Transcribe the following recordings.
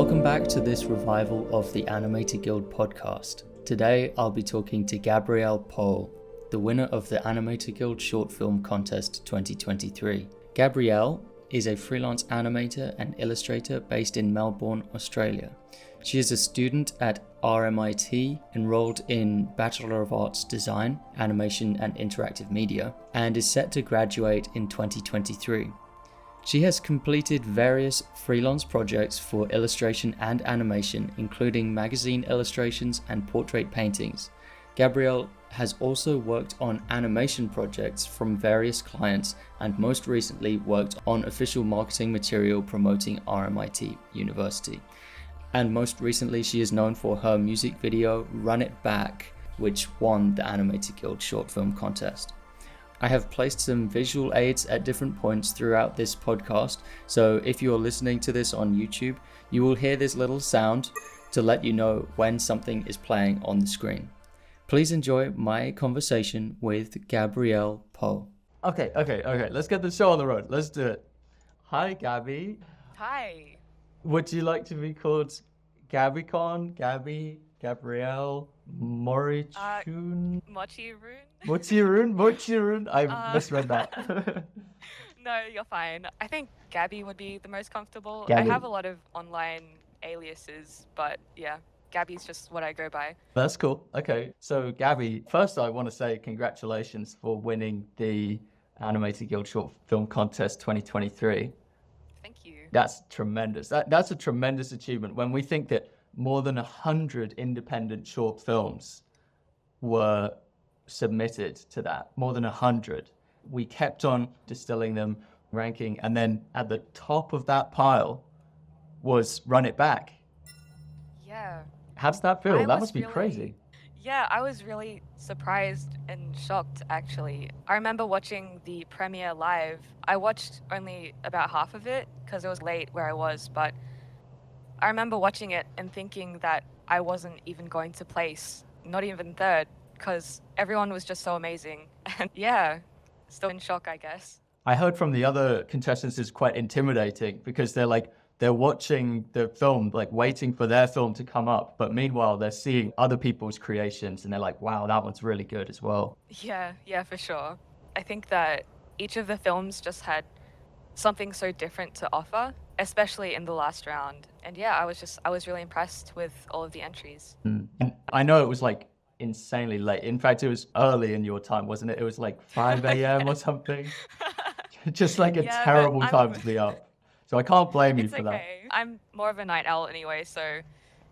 Welcome back to this revival of the Animator Guild podcast. Today I'll be talking to Gabrielle Pohl, the winner of the Animator Guild Short Film Contest 2023. Gabrielle is a freelance animator and illustrator based in Melbourne, Australia. She is a student at RMIT, enrolled in Bachelor of Arts Design, Animation and Interactive Media, and is set to graduate in 2023. She has completed various freelance projects for illustration and animation, including magazine illustrations and portrait paintings. Gabrielle has also worked on animation projects from various clients and most recently worked on official marketing material promoting RMIT University. And most recently she is known for her music video Run It Back, which won the Animator Guild Short Film Contest. I have placed some visual aids at different points throughout this podcast, so if you are listening to this on YouTube, you will hear this little sound to let you know when something is playing on the screen. Please enjoy my conversation with Gabrielle Pohl. Okay, let's get the show on the road. Let's do it. Hi, Gabby. Hi. Would you like to be called Gabicon, Gabby, Gabrielle, Morichun? Mochirun? I misread that. No, you're fine. I think Gabby would be the most comfortable. Gabby. I have a lot of online aliases, but yeah, Gabby's just what I go by. That's cool. Okay, so Gabby, first I want to say congratulations for winning the Animator Guild Short Film Contest 2023. Thank you. That's tremendous. That's a tremendous achievement when we think that more than 100 independent short films were submitted to that, more than 100. We kept on distilling them, ranking, and then at the top of that pile was Run It Back. Yeah. How does that feel? That must be crazy. Yeah, I was really surprised and shocked, actually. I remember watching the premiere live. I watched only about half of it because it was late where I was, but I remember watching it and thinking that I wasn't even going to place, not even third, because everyone was just so amazing. And yeah, still in shock, I guess. I heard from the other contestants it's quite intimidating because they're watching the film, like waiting for their film to come up. But meanwhile, they're seeing other people's creations and they're like, wow, that one's really good as well. Yeah, for sure. I think that each of the films just had something so different to offer, especially in the last round. And yeah, I was really impressed with all of the entries. And I know it was like insanely late. In fact, it was early in your time, wasn't it? It was like 5 a.m. or something. Just like a terrible time to be up. So I can't blame you for that. I'm more of a night owl anyway, so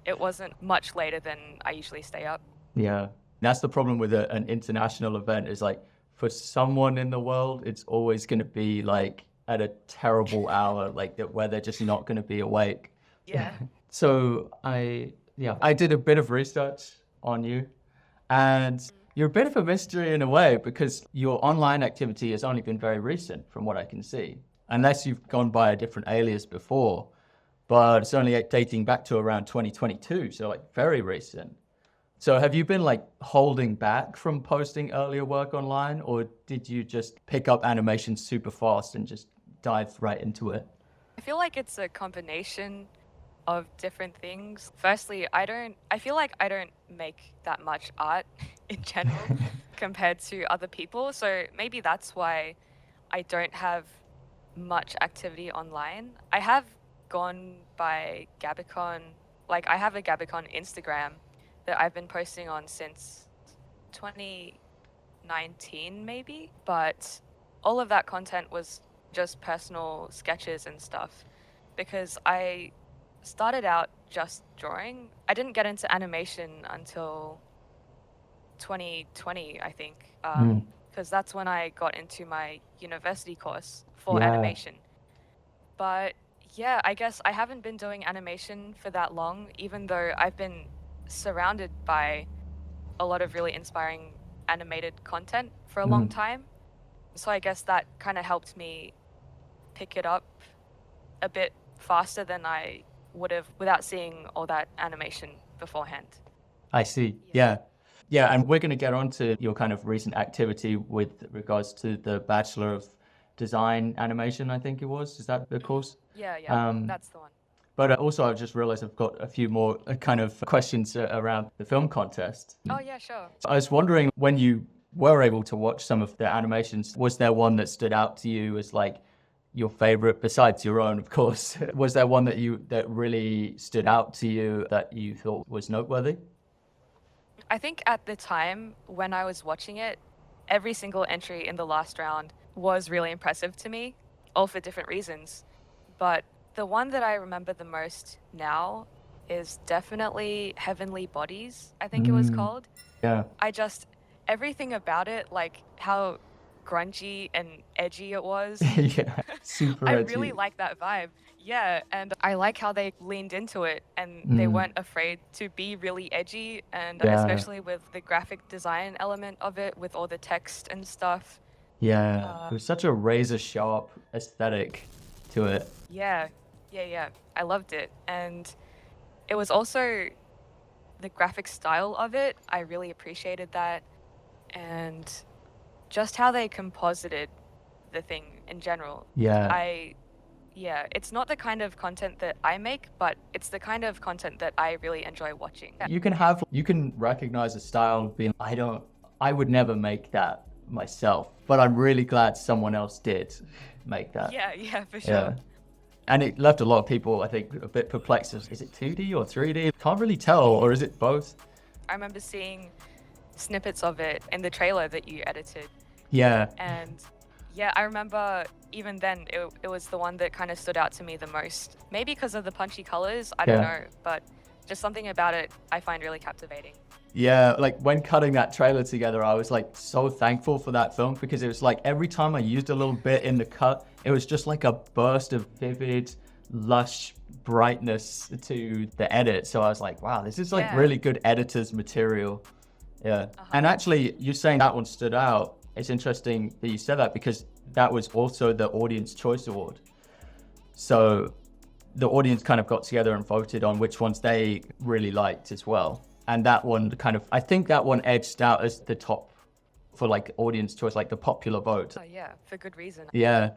it wasn't much later than I usually stay up. Yeah, that's the problem with an international event is like for someone in the world, it's always going to be like at a terrible hour, like where they're just not going to be awake. Yeah. So I did a bit of research on you, and you're a bit of a mystery in a way because your online activity has only been very recent from what I can see, unless you've gone by a different alias before, but it's only dating back to around 2022, so like very recent. So have you been like holding back from posting earlier work online, or did you just pick up animation super fast and just dive right into it? I feel like it's a combination of different things. Firstly, I feel like I don't make that much art in general compared to other people. So maybe that's why I don't have much activity online. I have gone by Gabicon. Like I have a Gabicon Instagram that I've been posting on since 2019 maybe, but all of that content was just personal sketches and stuff because I started out just drawing. I didn't get into animation until 2020, I think, because that's when I got into my university course for animation. But yeah, I guess I haven't been doing animation for that long, even though I've been surrounded by a lot of really inspiring animated content for a long time. So I guess that kind of helped me pick it up a bit faster than I would have without seeing all that animation beforehand. I see. Yeah, and we're going to get on to your kind of recent activity with regards to the Bachelor of Design Animation, I think it was. Is that the course? Yeah, that's the one. But also I've just realized I've got a few more kind of questions around the film contest. Oh, yeah, sure. I was wondering, when you were able to watch some of the animations, was there one that stood out to you as like your favorite, besides your own, of course? Was there one that really stood out to you that you thought was noteworthy? I think at the time when I was watching it, every single entry in the last round was really impressive to me, all for different reasons. But the one that I remember the most now is definitely Heavenly Bodies, I think it was called. Yeah. Everything about it, like how grungy and edgy it was. Yeah, super I edgy. really like that vibe. Yeah, and I like how they leaned into it and they weren't afraid to be really edgy, and especially with the graphic design element of it, with all the text and stuff. Yeah, it was such a razor sharp aesthetic to it. Yeah. I loved it. And it was also the graphic style of it. I really appreciated that. And just how they composited the thing in general. Yeah. It's not the kind of content that I make, but it's the kind of content that I really enjoy watching. You can recognize a style being, I would never make that myself, but I'm really glad someone else did make that. Yeah, for sure. Yeah. And it left a lot of people, I think, a bit perplexed. Is it 2D or 3D? Can't really tell, or is it both? I remember seeing snippets of it in the trailer that you edited. Yeah. And yeah, I remember even then it was the one that kind of stood out to me the most. Maybe because of the punchy colors, I don't know, but just something about it I find really captivating. Yeah, like when cutting that trailer together, I was like so thankful for that film, because it was like every time I used a little bit in the cut, it was just like a burst of vivid, lush brightness to the edit. So I was like, wow, this is like really good editor's material. Yeah. And actually, you're saying that one stood out. It's interesting that you said that, because that was also the Audience Choice Award. So the audience kind of got together and voted on which ones they really liked as well. And that one I think that one edged out as the top for like audience choice, like the popular vote. Oh yeah, for good reason. Yeah.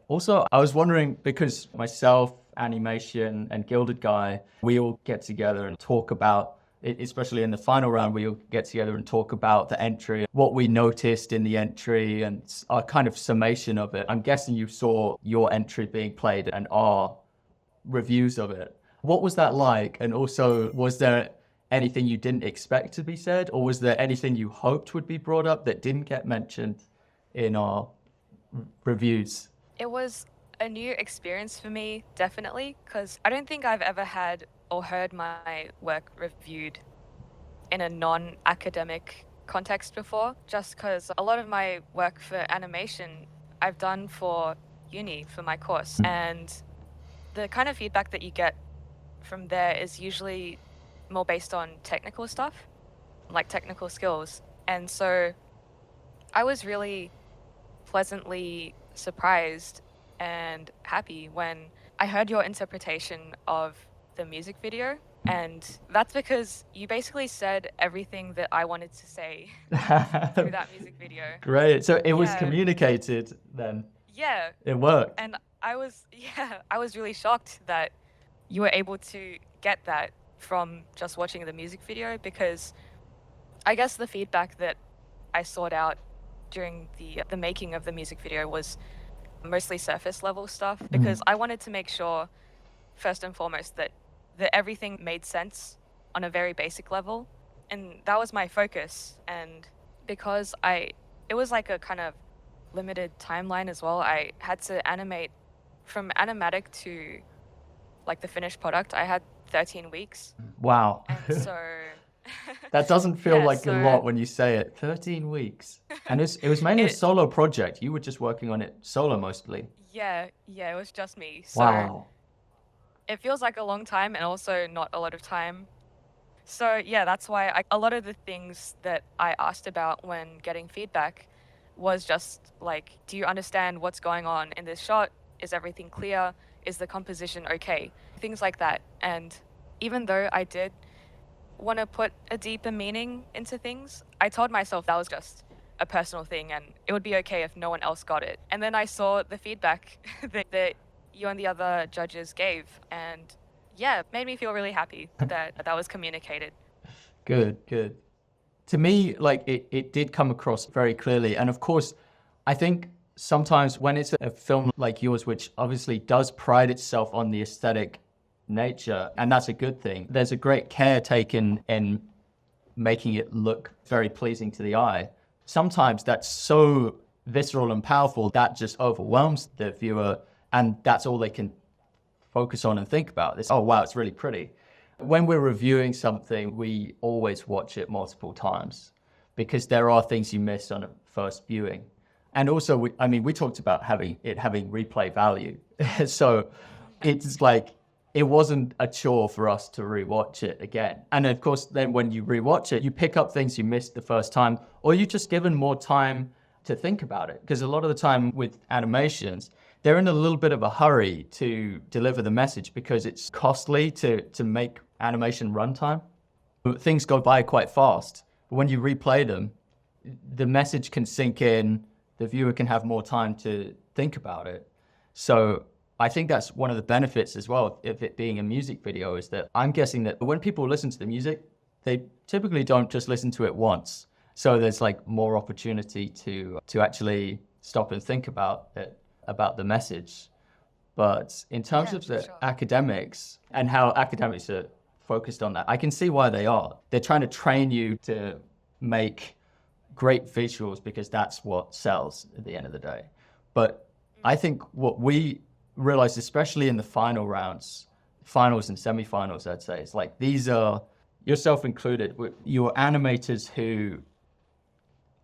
Also, I was wondering, because myself, Animation, and Gilded Guy, we all get together and talk about it, especially in the final round, we all get together and talk about the entry, what we noticed in the entry, and our kind of summation of it. I'm guessing you saw your entry being played and our reviews of it. What was that like? And also, was there anything you didn't expect to be said, or was there anything you hoped would be brought up that didn't get mentioned in our reviews? It was a new experience for me, definitely, because I don't think I've ever had or heard my work reviewed in a non-academic context before, just because a lot of my work for animation I've done for uni, for my course, and the kind of feedback that you get from there is usually more based on technical stuff, like technical skills. And so I was really pleasantly surprised and happy when I heard your interpretation of the music video. And that's because you basically said everything that I wanted to say through that music video. Great. So it was communicated then. Yeah. It worked. And I was really shocked that you were able to get that from just watching the music video, because I guess the feedback that I sought out during the making of the music video was mostly surface level stuff, because I wanted to make sure, first and foremost, that everything made sense on a very basic level, and that was my focus. And because it was like a kind of limited timeline as well, I had to animate from animatic to like the finished product. I had 13 weeks. Wow. And so that doesn't feel like a lot when you say it. 13 weeks. And it was mainly a solo project. You were just working on it solo mostly. Yeah, it was just me. So wow. It feels like a long time and also not a lot of time. So yeah, that's why a lot of the things that I asked about when getting feedback was just like, do you understand what's going on in this shot? Is everything clear? Is the composition okay? Things like that. And even though I did want to put a deeper meaning into things, I told myself that was just a personal thing and it would be okay if no one else got it. And then I saw the feedback that you and the other judges gave, and yeah, it made me feel really happy that that was communicated. Good. To me, like it did come across very clearly. And of course, I think sometimes when it's a film like yours, which obviously does pride itself on the aesthetic nature, and that's a good thing, there's a great care taken in making it look very pleasing to the eye. Sometimes that's so visceral and powerful that just overwhelms the viewer, and that's all they can focus on and think about. This, oh wow, it's really pretty. When we're reviewing something, we always watch it multiple times because there are things you miss on a first viewing. And also, we talked about having replay value. So it's like, it wasn't a chore for us to rewatch it again. And of course, then when you rewatch it, you pick up things you missed the first time, or you're just given more time to think about it. Because a lot of the time with animations, they're in a little bit of a hurry to deliver the message because it's costly to make animation runtime. Things go by quite fast. But when you replay them, the message can sink in, the viewer can have more time to think about it. So I think that's one of the benefits as well of it being a music video, is that I'm guessing that when people listen to the music, they typically don't just listen to it once. So there's like more opportunity to actually stop and think about it, about the message. But in terms of the academics and how academics are focused on that, I can see why they are. They're trying to train you to make great visuals because that's what sells at the end of the day. But I think what we realized, especially in the final rounds, finals and semifinals, I'd say, it's like these are, yourself included, you're animators who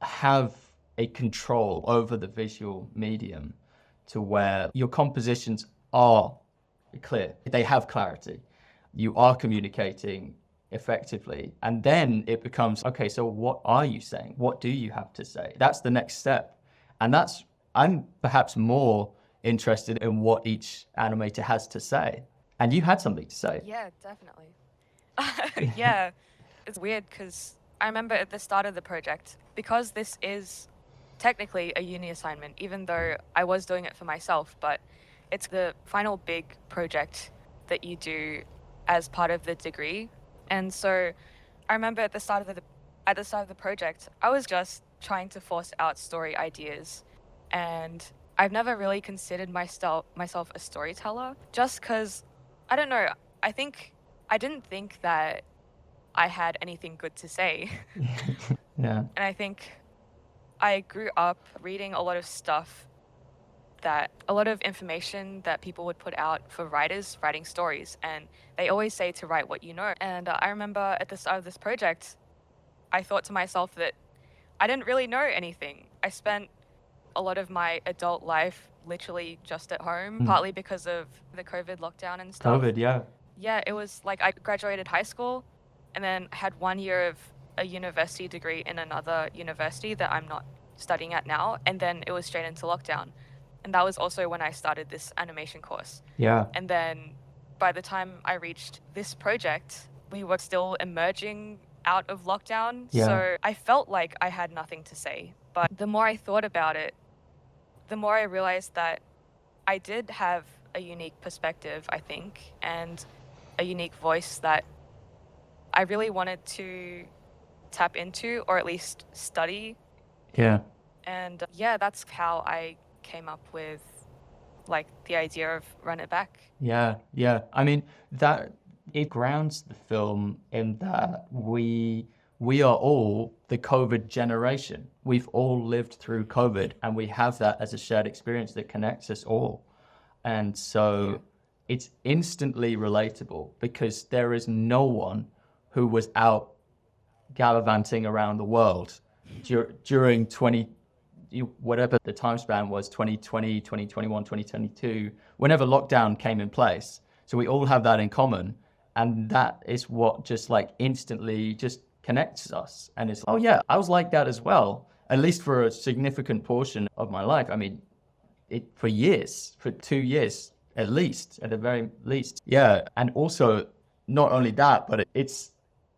have a control over the visual medium to where your compositions are clear. They have clarity. You are communicating effectively. And then it becomes, okay, so what are you saying? What do you have to say? That's the next step. And I'm perhaps more interested in what each animator has to say. And you had something to say. Yeah, definitely. Yeah, it's weird because I remember at the start of the project, because this is technically a uni assignment, even though I was doing it for myself, but it's the final big project that you do as part of the degree. And so I remember at the start of the project, I was just trying to force out story ideas, and I've never really considered myself a storyteller, just because, I don't know, I didn't think that I had anything good to say. Yeah. And I think I grew up reading a lot of information that people would put out for writers writing stories, and they always say to write what you know. And I remember at the start of this project, I thought to myself that I didn't really know anything. I spent a lot of my adult life literally just at home, partly because of the COVID lockdown and stuff. COVID, yeah. Yeah, it was like I graduated high school and then had 1 year of a university degree in another university that I'm not studying at now, and then it was straight into lockdown. And that was also when I started this animation course. Yeah. And then by the time I reached this project, we were still emerging out of lockdown. Yeah. So I felt like I had nothing to say. But the more I thought about it, the more I realized that I did have a unique perspective, I think, and a unique voice that I really wanted to tap into, or at least study. Yeah. And yeah, that's how I came up with like the idea of Run It Back. Yeah. I mean, that it grounds the film in that we are all the COVID generation. We've all lived through COVID, and we have that as a shared experience that connects us all. And so it's instantly relatable because there is no one who was out gallivanting around the world during whatever the time span was, 2020, 2021, 2022, whenever lockdown came in place. So we all have that in common. And that is what just like instantly just connects us. And it's, oh yeah, I was like that as well, at least for a significant portion of my life. I mean, for 2 years, at the very least. Yeah. And also not only that, but it's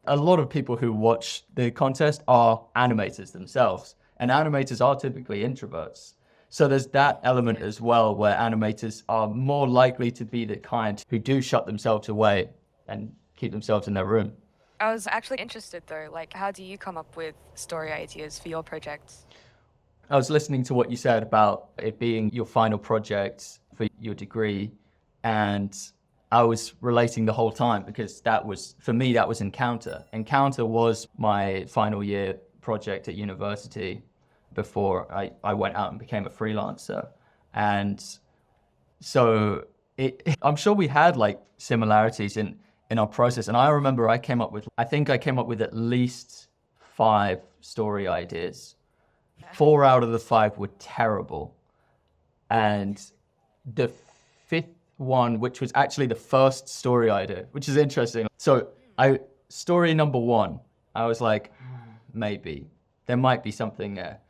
a lot of people who watch the contest are animators themselves. And animators are typically introverts. So there's that element as well, where animators are more likely to be the kind who do shut themselves away and keep themselves in their room. I was actually interested though, like how do you come up with story ideas for your projects? I was listening to what you said about it being your final project for your degree, and I was relating the whole time because that was, for me, that was Encounter. Encounter was my final year project at university before I went out and became a freelancer. And so I'm sure we had like similarities in our process. And I remember I came up with at least 5 story ideas. 4 out of the 5 were terrible. And the 5th one, which was actually the first story idea, which is interesting. So story number 1, I was like, maybe there might be something there.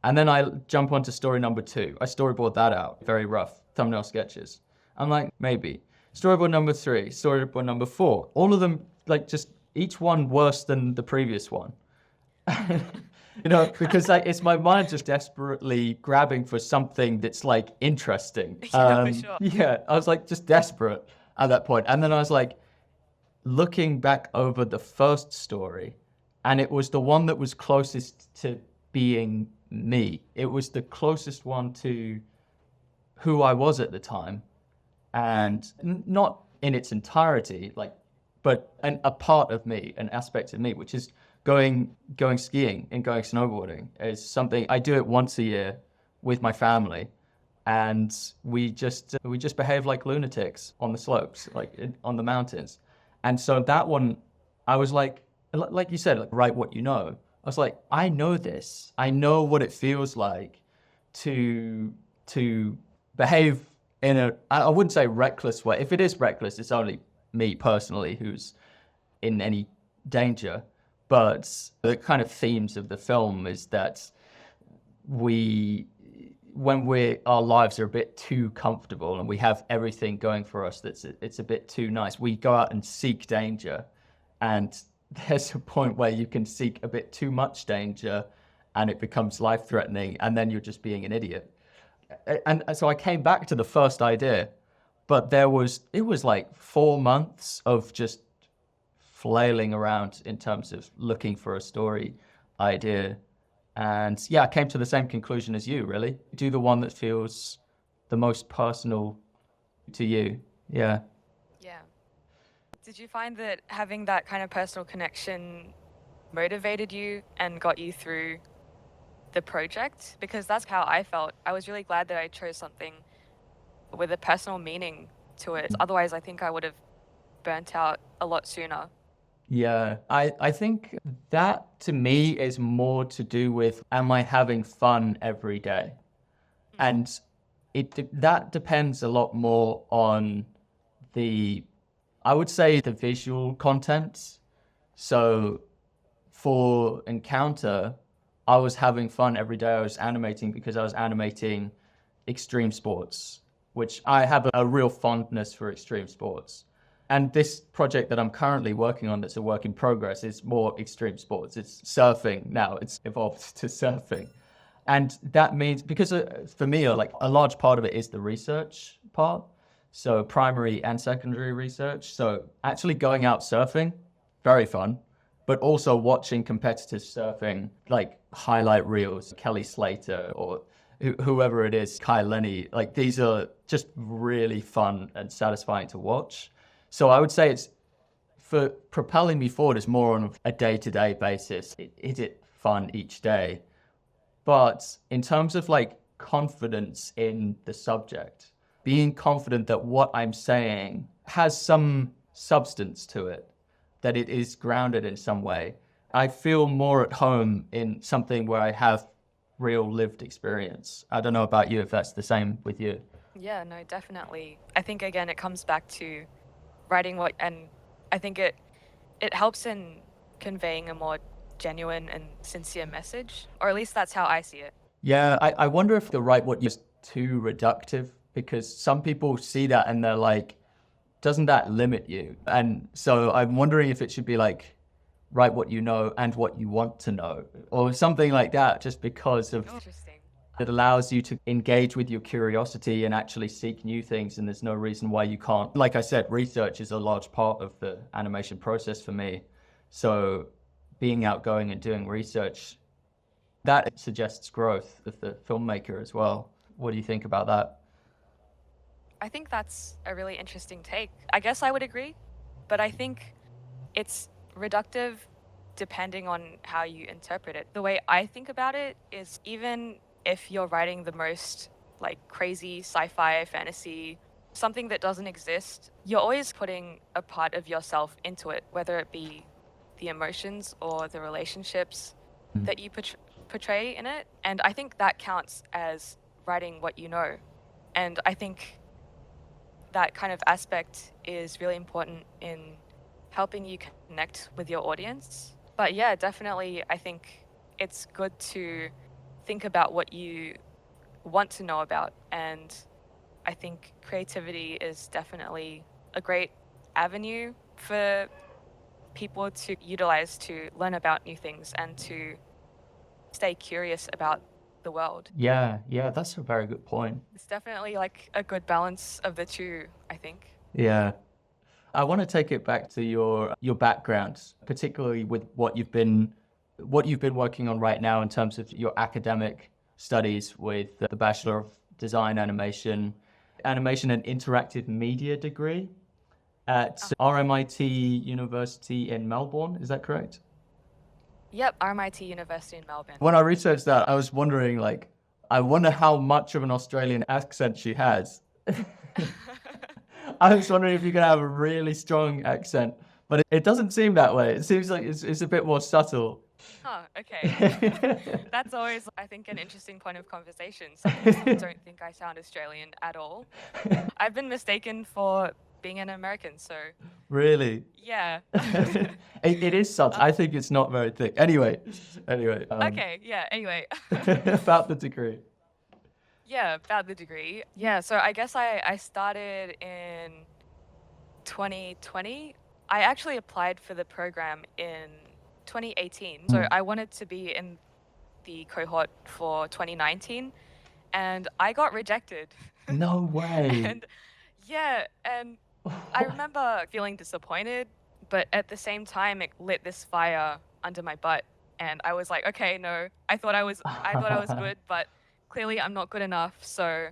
And then I jump onto story number 2. I storyboard that out, very rough, thumbnail sketches. I'm like, maybe. Storyboard number 3, storyboard number 4. All of them, like, just each one worse than the previous one. You know, because like, it's my mind just desperately grabbing for something that's like interesting. Yeah, for sure. Yeah, I was like just desperate at that point. And then I was like looking back over the first story, and it was the one that was closest to being me. It was the closest one to who I was at the time, and not in its entirety, like, but a part of me, an aspect of me, which is going skiing and going snowboarding is something I do it once a year with my family, and we just behave like lunatics on the slopes, like on the mountains. And so that one, I was like you said, like, write what you know. I was like, I know this. I know what it feels like to behave in a, I wouldn't say reckless way. If it is reckless, it's only me personally who's in any danger. But the kind of themes of the film is that our lives are a bit too comfortable and we have everything going for us it's a bit too nice, we go out and seek danger, and there's a point where you can seek a bit too much danger and it becomes life-threatening, and then you're just being an idiot. And so I came back to the first idea, but it was like 4 months of just flailing around in terms of looking for a story idea. And yeah, I came to the same conclusion as you, really. Do the one that feels the most personal to you. Yeah. Yeah. Did you find that having that kind of personal connection motivated you and got you through the project? Because that's how I felt. I was really glad that I chose something with a personal meaning to it. Otherwise, I think I would have burnt out a lot sooner. Yeah, I think that to me is more to do with, am I having fun every day? And that depends a lot more on I would say the visual content. So for Encounter, I was having fun every day. I was animating because I was animating extreme sports, which I have a real fondness for extreme sports. And this project that I'm currently working on that's a work in progress is more extreme sports. It's surfing now. It's evolved to surfing. And that means, because for me, like a large part of it is the research part. So primary and secondary research. So actually going out surfing, very fun, but also watching competitive surfing, like highlight reels, Kelly Slater or whoever it is, Kai Lenny, like these are just really fun and satisfying to watch. So I would say it's, for propelling me forward, is more on a day-to-day basis. Is it fun each day? But in terms of like confidence in the subject, being confident that what I'm saying has some substance to it, that it is grounded in some way, I feel more at home in something where I have real lived experience. I don't know about you, if that's the same with you. Yeah, no, definitely. I think, again, it comes back to writing and I think it helps in conveying a more genuine and sincere message, or at least that's how I see it. Yeah, I wonder if the write what you is too reductive, because some people see that and they're like, doesn't that limit you? And so I'm wondering if it should be like, write what you know and what you want to know, or something like that, just because of... Interesting. It allows you to engage with your curiosity and actually seek new things, and there's no reason why you can't. Like I said, research is a large part of the animation process for me. So being outgoing and doing research, that suggests growth of the filmmaker as well. What do you think about that? I think that's a really interesting take. I guess I would agree, but I think it's reductive depending on how you interpret it. The way I think about it is, even if you're writing the most like crazy sci-fi fantasy, something that doesn't exist, you're always putting a part of yourself into it, whether it be the emotions or the relationships that you portray in it. And I think that counts as writing what you know. And I think that kind of aspect is really important in helping you connect with your audience. But yeah, definitely, I think it's good to think about what you want to know about. And I think creativity is definitely a great avenue for people to utilize to learn about new things and to stay curious about the world. Yeah, that's a very good point. It's definitely like a good balance of the two, I think. Yeah. I want to take it back to your background, particularly with what you've been working on right now in terms of your academic studies with the Bachelor of Design Animation and Interactive Media degree at RMIT University in Melbourne. Is that correct? Yep, RMIT University in Melbourne. When I researched that, I was wondering, like, I wonder how much of an Australian accent she has. I was wondering if you could have a really strong accent, but it doesn't seem that way. It seems like it's a bit more subtle. Oh, okay. That's always, I think, an interesting point of conversation. Some people don't think I sound Australian at all. I've been mistaken for being an American, so... Really? Yeah. It is subtle. I think it's not very thick. Anyway. Okay, yeah, anyway. About the degree. Yeah, about the degree. Yeah, so I guess I started in 2020. I actually applied for the program in 2018. So I wanted to be in the cohort for 2019, and I got rejected. No way. And yeah, and I remember feeling disappointed, but at the same time, it lit this fire under my butt, and I was like, okay, no, I thought I was good, but clearly I'm not good enough. So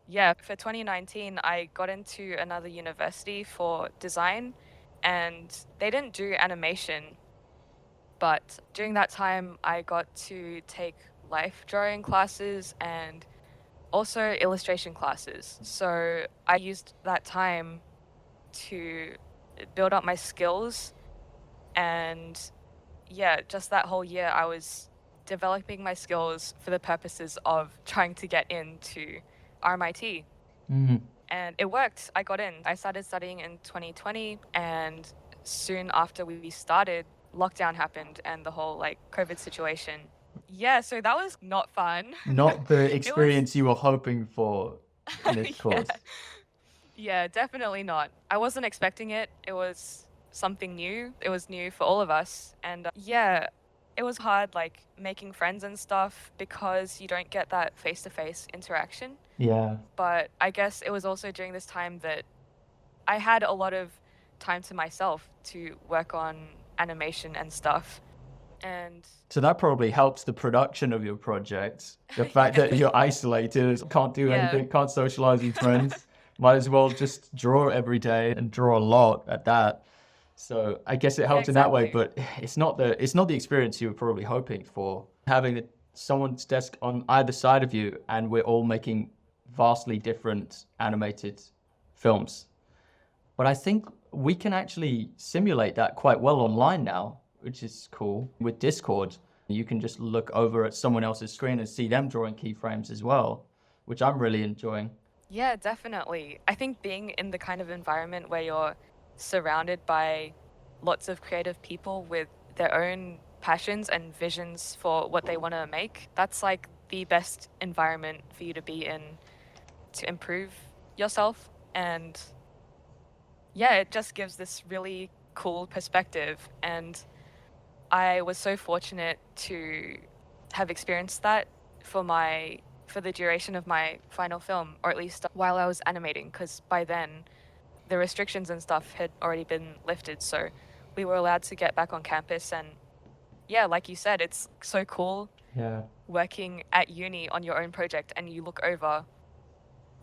yeah, for 2019, I got into another university for design, and they didn't do animation. But during that time, I got to take life drawing classes and also illustration classes. So I used that time to build up my skills. And yeah, just that whole year, I was developing my skills for the purposes of trying to get into RMIT. And it worked. I got in. I started studying in 2020, and soon after we started, lockdown happened and the whole like COVID situation. Yeah, so that was not fun. Not the experience you were hoping for in this course. Yeah, definitely not. I wasn't expecting it. It was something new. It was new for all of us. And yeah, it was hard, like making friends and stuff, because you don't get that face-to-face interaction. Yeah. But I guess it was also during this time that I had a lot of time to myself to work on animation and stuff. And so that probably helps the production of your project. The fact that you're isolated, can't do anything, can't socialize with friends, might as well just draw every day and draw a lot at that. So I guess it helped in that way, but it's not the experience you were probably hoping for. Having someone's desk on either side of you, and we're all making vastly different animated films. But I think we can actually simulate that quite well online now, which is cool. With Discord, you can just look over at someone else's screen and see them drawing keyframes as well, which I'm really enjoying. Yeah, definitely. I think being in the kind of environment where you're surrounded by lots of creative people with their own passions and visions for what they want to make, that's like the best environment for you to be in to improve yourself. And yeah, it just gives this really cool perspective. And I was so fortunate to have experienced that for the duration of my final film, or at least while I was animating, because by then the restrictions and stuff had already been lifted, so we were allowed to get back on campus. And yeah, like you said, it's so cool working at uni on your own project, and you look over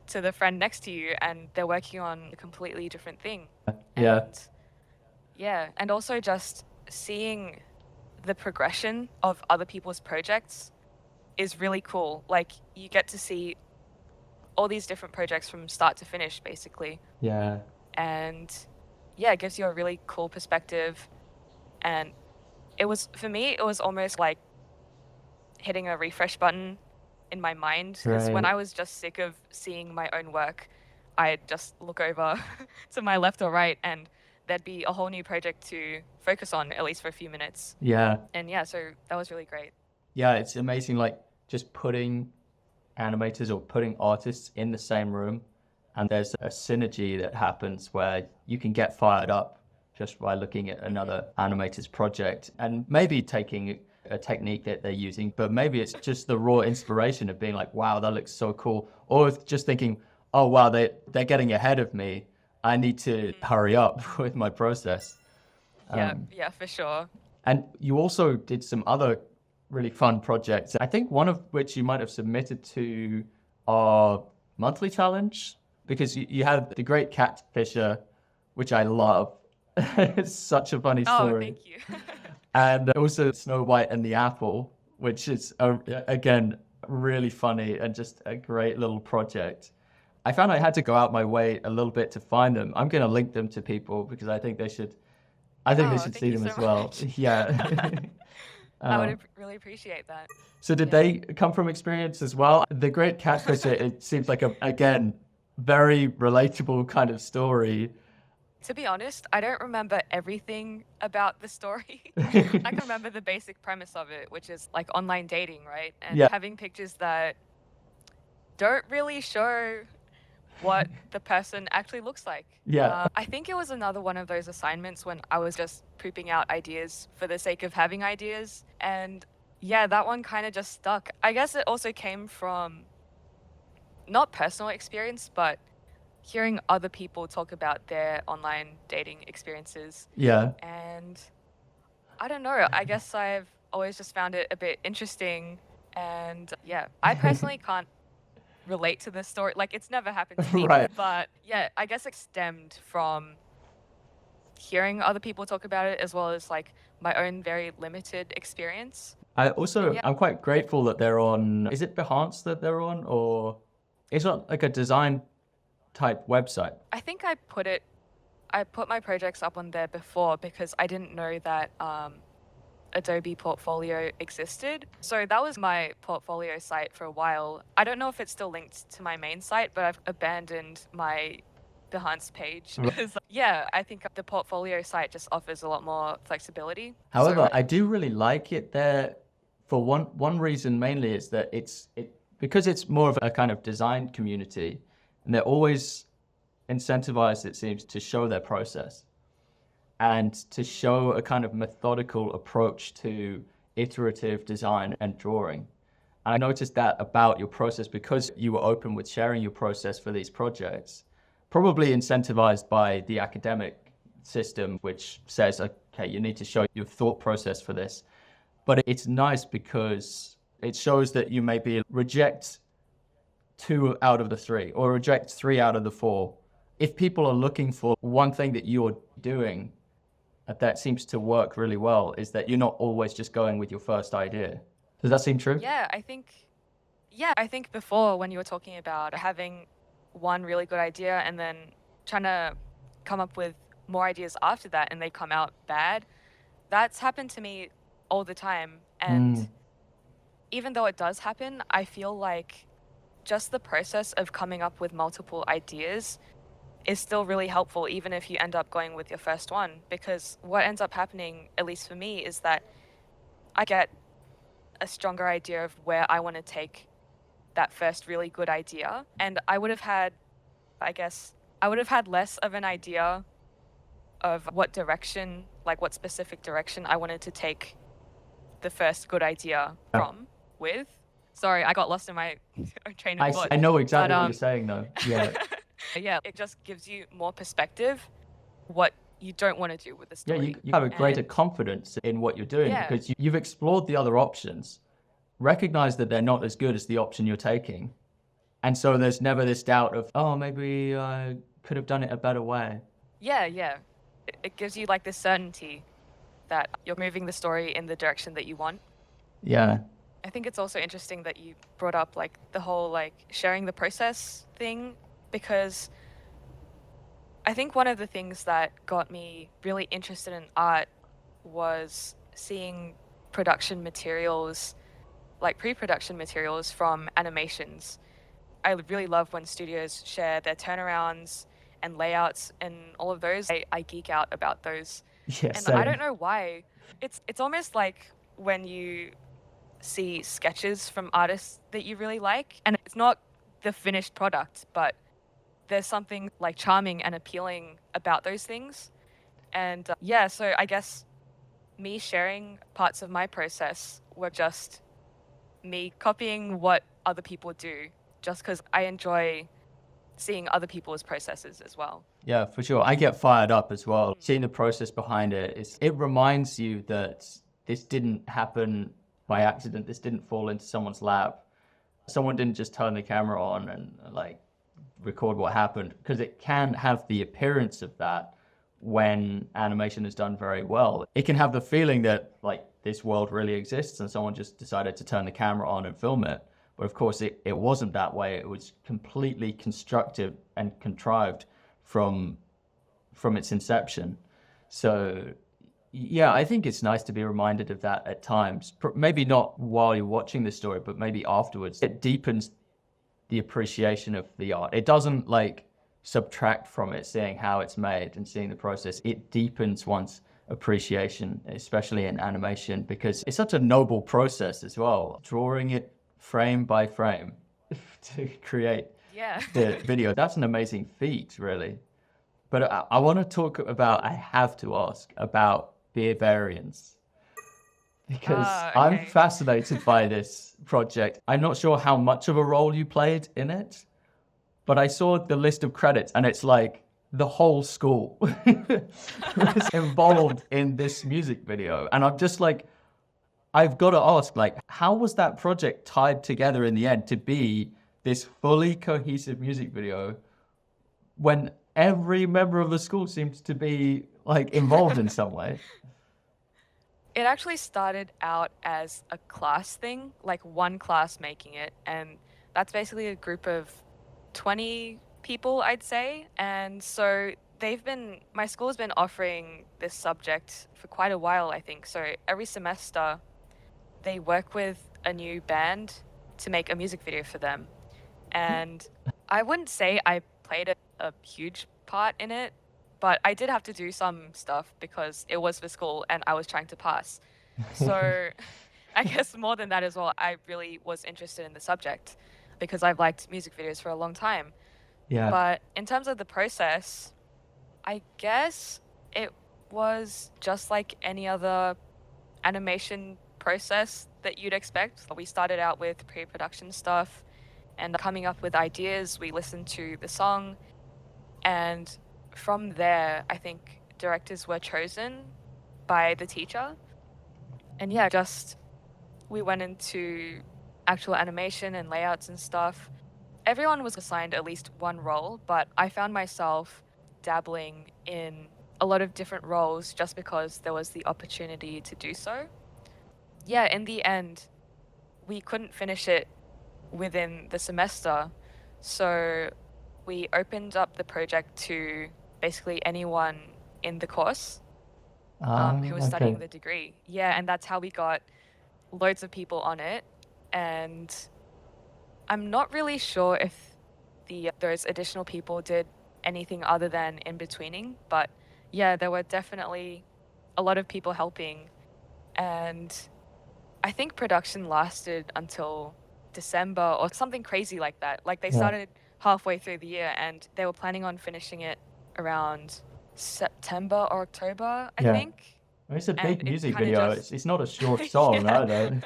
to the friend next to you and they're working on a completely different thing. And also just seeing the progression of other people's projects is really cool. Like, you get to see all these different projects from start to finish, basically. And yeah, it gives you a really cool perspective. And for me, it was almost like hitting a refresh button in my mind, because when I was just sick of seeing my own work, I'd just look over to my left or right and there'd be a whole new project to focus on, at least for a few minutes. And yeah, so that was really great. It's amazing, like just putting animators or putting artists in the same room, and there's a synergy that happens where you can get fired up just by looking at another animator's project and maybe taking a technique that they're using, but maybe it's just the raw inspiration of being like, wow, that looks so cool, or just thinking, oh wow, they're getting ahead of me, I need to hurry up with my process. Yeah, for sure. And you also did some other really fun projects, I think one of which you might have submitted to our monthly challenge, because you had the Great Catfisher, which I love. It's such a funny story. Oh, thank you. And also Snow White and the Apple, which is, again, really funny and just a great little project. I found I had to go out my way a little bit to find them. I'm going to link them to people because I think they should see them as well. I would really appreciate that. So did they come from experience as well? The Great Catfisher, it seems like, again, very relatable kind of story. To be honest, I don't remember everything about the story. I can remember the basic premise of it, which is like online dating, right? And having pictures that don't really show what the person actually looks like. I think it was another one of those assignments when I was just pooping out ideas for the sake of having ideas. And yeah, that one kind of just stuck. I guess it also came from not personal experience, but hearing other people talk about their online dating experiences. And I don't know, I guess I've always just found it a bit interesting. And yeah, I personally can't relate to this story. Like, it's never happened to me. But yeah, I guess it stemmed from hearing other people talk about it, as well as like my own very limited experience. I'm quite grateful that they're on, is it Behance that they're on, or it's not like a design type website? I think I put my projects up on there before because I didn't know that Adobe Portfolio existed. So that was my portfolio site for a while. I don't know if it's still linked to my main site, but I've abandoned my Behance page because I think the portfolio site just offers a lot more flexibility. However, I do really like it there for one reason mainly, is that because it's more of a kind of design community, and they're always incentivized, it seems, to show their process and to show a kind of methodical approach to iterative design and drawing. And I noticed that about your process, because you were open with sharing your process for these projects, probably incentivized by the academic system, which says, okay, you need to show your thought process for this. But it's nice because it shows that you maybe reject 2 out of the 3 or reject 3 out of the 4. If people are looking for one thing that you're doing that seems to work really well, is that you're not always just going with your first idea. Does that seem true? I think before, when you were talking about having one really good idea and then trying to come up with more ideas after that and they come out bad, that's happened to me all the time. And even though it does happen, I feel like just the process of coming up with multiple ideas is still really helpful, even if you end up going with your first one. Because what ends up happening, at least for me, is that I get a stronger idea of where I want to take that first really good idea. And I would have had less of an idea of what specific direction I wanted to take the first good idea with. Sorry, I got lost in my train of thought. I know exactly But what you're saying, though. Yeah. yeah, it just gives you more perspective what you don't want to do with the Yeah, story. you have a greater confidence in what you're doing Yeah. because you've explored the other options, recognized that they're not as good as the option you're taking. And so there's never this doubt of, oh, maybe I could have done it a better way. Yeah, yeah. It gives you like this certainty that you're moving the story in the direction that you want. Yeah. I think it's also interesting that you brought up like the whole like sharing the process thing, because I think one of the things that got me really interested in art was seeing production materials, like pre-production materials from animations. I really love when studios share their turnarounds and layouts and all of those. I geek out about those. Yeah, And same. I don't know why. It's almost like when you see sketches from artists that you really like, and it's not the finished product, but there's something like charming and appealing about those things. And yeah, so I guess me sharing parts of my process were just me copying what other people do, just because I enjoy seeing other people's processes as well. Yeah, for sure. I get fired up as well. Seeing the process behind it, it reminds you that this didn't happen by accident. This didn't fall into someone's lap. Someone didn't just turn the camera on and like record what happened, because it can have the appearance of that when animation is done very well. It can have the feeling that like this world really exists and someone just decided to turn the camera on and film it. But of course, it wasn't that way. It was completely constructed and contrived from its inception. So yeah, I think it's nice to be reminded of that at times. Maybe not while you're watching the story, but maybe afterwards. It deepens the appreciation of the art. It doesn't like subtract from it, seeing how it's made and seeing the process. It deepens one's appreciation, especially in animation, because it's such a noble process as well. Drawing it frame by frame to create the video. That's an amazing feat, really. But I want to talk about, I have to ask about Variance, because I'm fascinated by this project. I'm not sure how much of a role you played in it, but I saw the list of credits and it's like the whole school was involved in this music video. And I'm just like, I've got to ask, like, how was that project tied together in the end to be this fully cohesive music video when every member of the school seems to be like involved in some way? It actually started out as a class thing, like one class making it, and that's basically a group of 20 people, I'd say. And so my school's been offering this subject for quite a while, I think. So every semester they work with a new band to make a music video for them. And I wouldn't say I played a huge part in it, but I did have to do some stuff because it was for school and I was trying to pass. So I guess more than that as well, I really was interested in the subject because I've liked music videos for a long time. Yeah. But in terms of the process, I guess it was just like any other animation process that you'd expect. We started out with pre-production stuff and coming up with ideas. We listened to the song, and from there, I think directors were chosen by the teacher. And yeah, we went into actual animation and layouts and stuff. Everyone was assigned at least one role, but I found myself dabbling in a lot of different roles just because there was the opportunity to do so. Yeah, in the end, we couldn't finish it within the semester, so we opened up the project to basically anyone in the course who was studying the degree. Yeah, and that's how we got loads of people on it. And I'm not really sure if those additional people did anything other than in-betweening, but yeah, there were definitely a lot of people helping. And I think production lasted until December or something crazy like that. Like they started halfway through the year and they were planning on finishing it around September or October, I think. It's a big music video. It's not a short song either.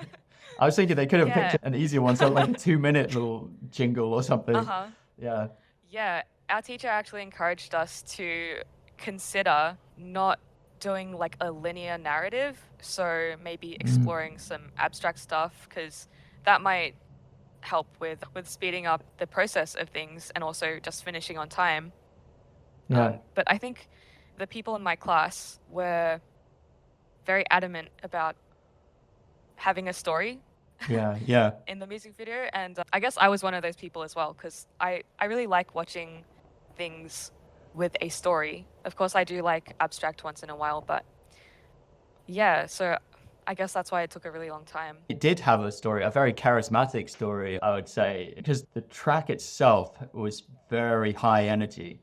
I was thinking they could have Yeah. picked an easier one, so like a 2-minute little jingle or something. Uh-huh. Yeah. Yeah. Our teacher actually encouraged us to consider not doing like a linear narrative, so maybe exploring some abstract stuff, because that might help with speeding up the process of things and also just finishing on time. Yeah. But I think the people in my class were very adamant about having a story Yeah. in the music video, and I guess I was one of those people as well, because I really like watching things with a story. Of course, I do like abstract once in a while, but yeah, so I guess that's why it took a really long time. It did have a story, a very charismatic story, I would say, because the track itself was very high energy.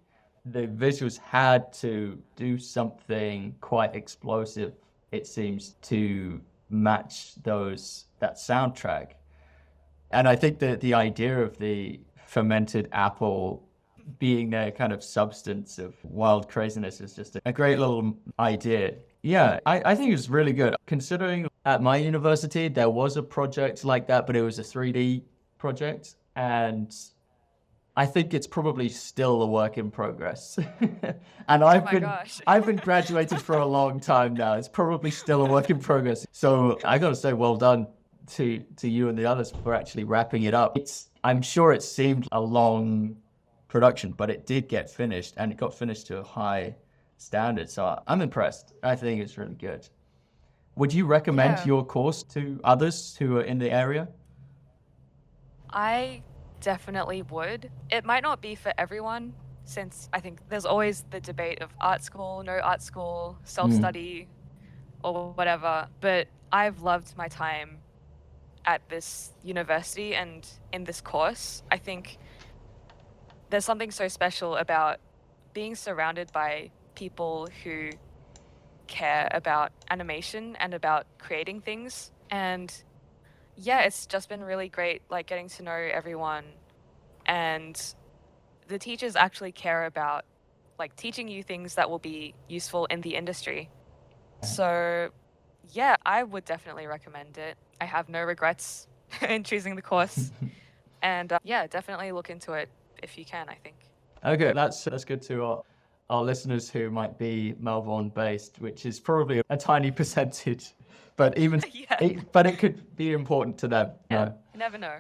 The visuals had to do something quite explosive, it seems, to match that soundtrack. And I think that the idea of the fermented apple being their kind of substance of wild craziness is just a great little idea. Yeah, I think it was really good. Considering at my university, there was a project like that, but it was a 3D project. And I think it's probably still a work in progress. And I've been graduated for a long time now. It's probably still a work in progress. So I got to say, well done to you and the others for actually wrapping it up. I'm sure it seemed a long production, but it did get finished, and it got finished to a high standard. So I'm impressed. I think it's really good. Would you recommend your course to others who are in the area? I definitely would. It might not be for everyone, since I think there's always the debate of art school, no art school, self-study, or whatever. But I've loved my time at this university and in this course. I think there's something so special about being surrounded by people who care about animation and about creating things. And yeah, it's just been really great, like getting to know everyone, and the teachers actually care about like teaching you things that will be useful in the industry. So yeah, I would definitely recommend it. I have no regrets in choosing the course. And yeah, definitely look into it if you can, I think. Okay, that's good to our listeners who might be Melbourne based, which is probably a tiny percentage, but but it could be important to them. Yeah, you never know.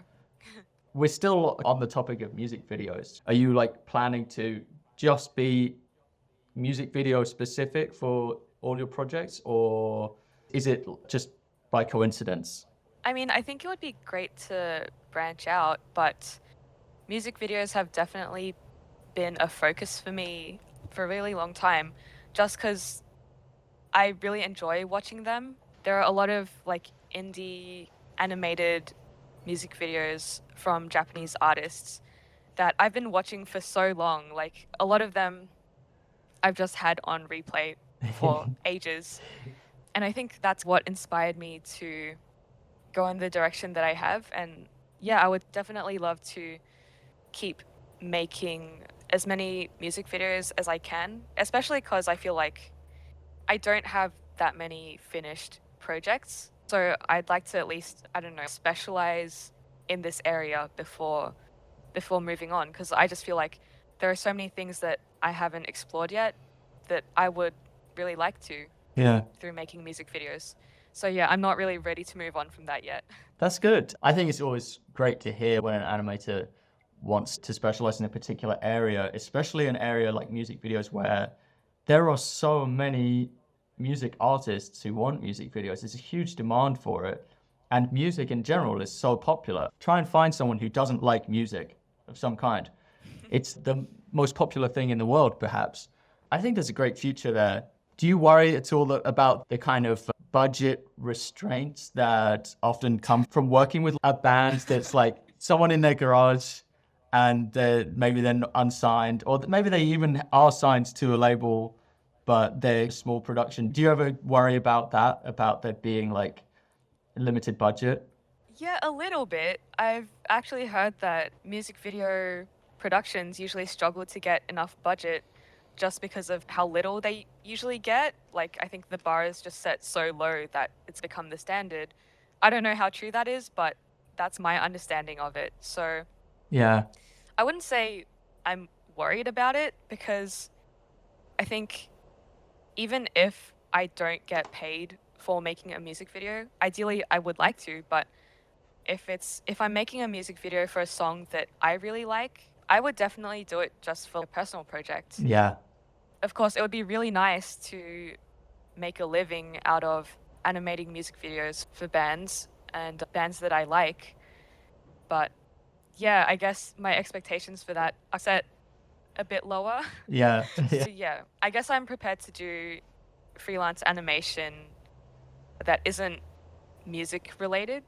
We're still on the topic of music videos. Are you like planning to just be music video specific for all your projects, or is it just by coincidence? I mean, I think it would be great to branch out, but music videos have definitely been a focus for me for a really long time, just because I really enjoy watching them. There are a lot of like indie animated music videos from Japanese artists that I've been watching for so long. Like a lot of them I've just had on replay for ages. And I think that's what inspired me to go in the direction that I have. And yeah, I would definitely love to keep making as many music videos as I can, especially because I feel like I don't have that many finished projects. So I'd like to at least, I don't know, specialize in this area before moving on, because I just feel like there are so many things that I haven't explored yet that I would really like to through making music videos. So yeah, I'm not really ready to move on from that yet. That's good. I think it's always great to hear when an animator wants to specialize in a particular area, especially an area like music videos where there are so many music artists who want music videos. There's a huge demand for it. And music in general is so popular. Try and find someone who doesn't like music of some kind. It's the most popular thing in the world, perhaps. I think there's a great future there. Do you worry at all about the kind of budget restraints that often come from working with a band that's like someone in their garage and maybe they're unsigned, or maybe they even are signed to a label, but they're a small production? Do you ever worry about that, about there being like a limited budget? Yeah, a little bit. I've actually heard that music video productions usually struggle to get enough budget just because of how little they usually get. Like, I think the bar is just set so low that it's become the standard. I don't know how true that is, but that's my understanding of it. So Yeah. I wouldn't say I'm worried about it, because I think even if I don't get paid for making a music video, ideally I would like to, but if I'm making a music video for a song that I really like, I would definitely do it just for a personal project. Yeah. Of course, it would be really nice to make a living out of animating music videos for bands and bands that I like. But yeah, I guess my expectations for that are set a bit lower. Yeah. So yeah, I guess I'm prepared to do freelance animation that isn't music related,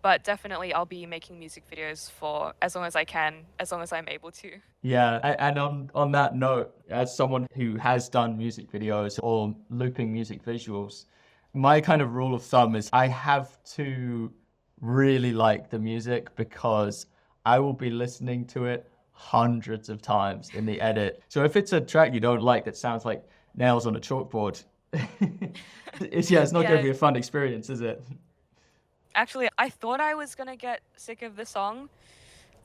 but definitely I'll be making music videos for as long as I can, as long as I'm able to. Yeah, and on that note, as someone who has done music videos or looping music visuals, my kind of rule of thumb is I have to really like the music, because I will be listening to it hundreds of times in the edit. So if it's a track you don't like that sounds like nails on a chalkboard, it's not going to be a fun experience, is it? Actually, I thought I was gonna get sick of the song.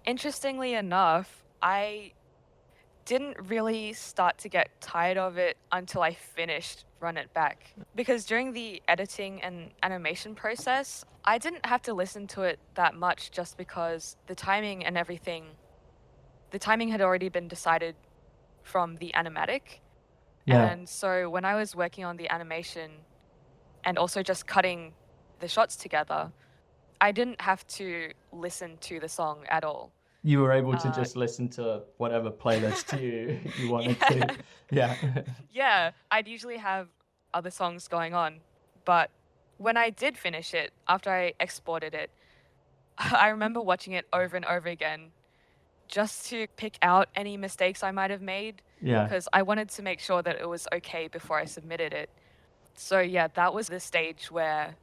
Interestingly enough, I didn't really start to get tired of it until I finished Run It Back. Because during the editing and animation process, I didn't have to listen to it that much, just because the timing and everything, the timing had already been decided from the animatic. Yeah. And so when I was working on the animation and also just cutting the shots together, I didn't have to listen to the song at all. You were able to just listen to whatever playlist you wanted to. Yeah. Yeah, I'd usually have other songs going on, but when I did finish it, after I exported it, I remember watching it over and over again just to pick out any mistakes I might have made, Yeah. because I wanted to make sure that it was okay before I submitted it. So yeah, that was the stage where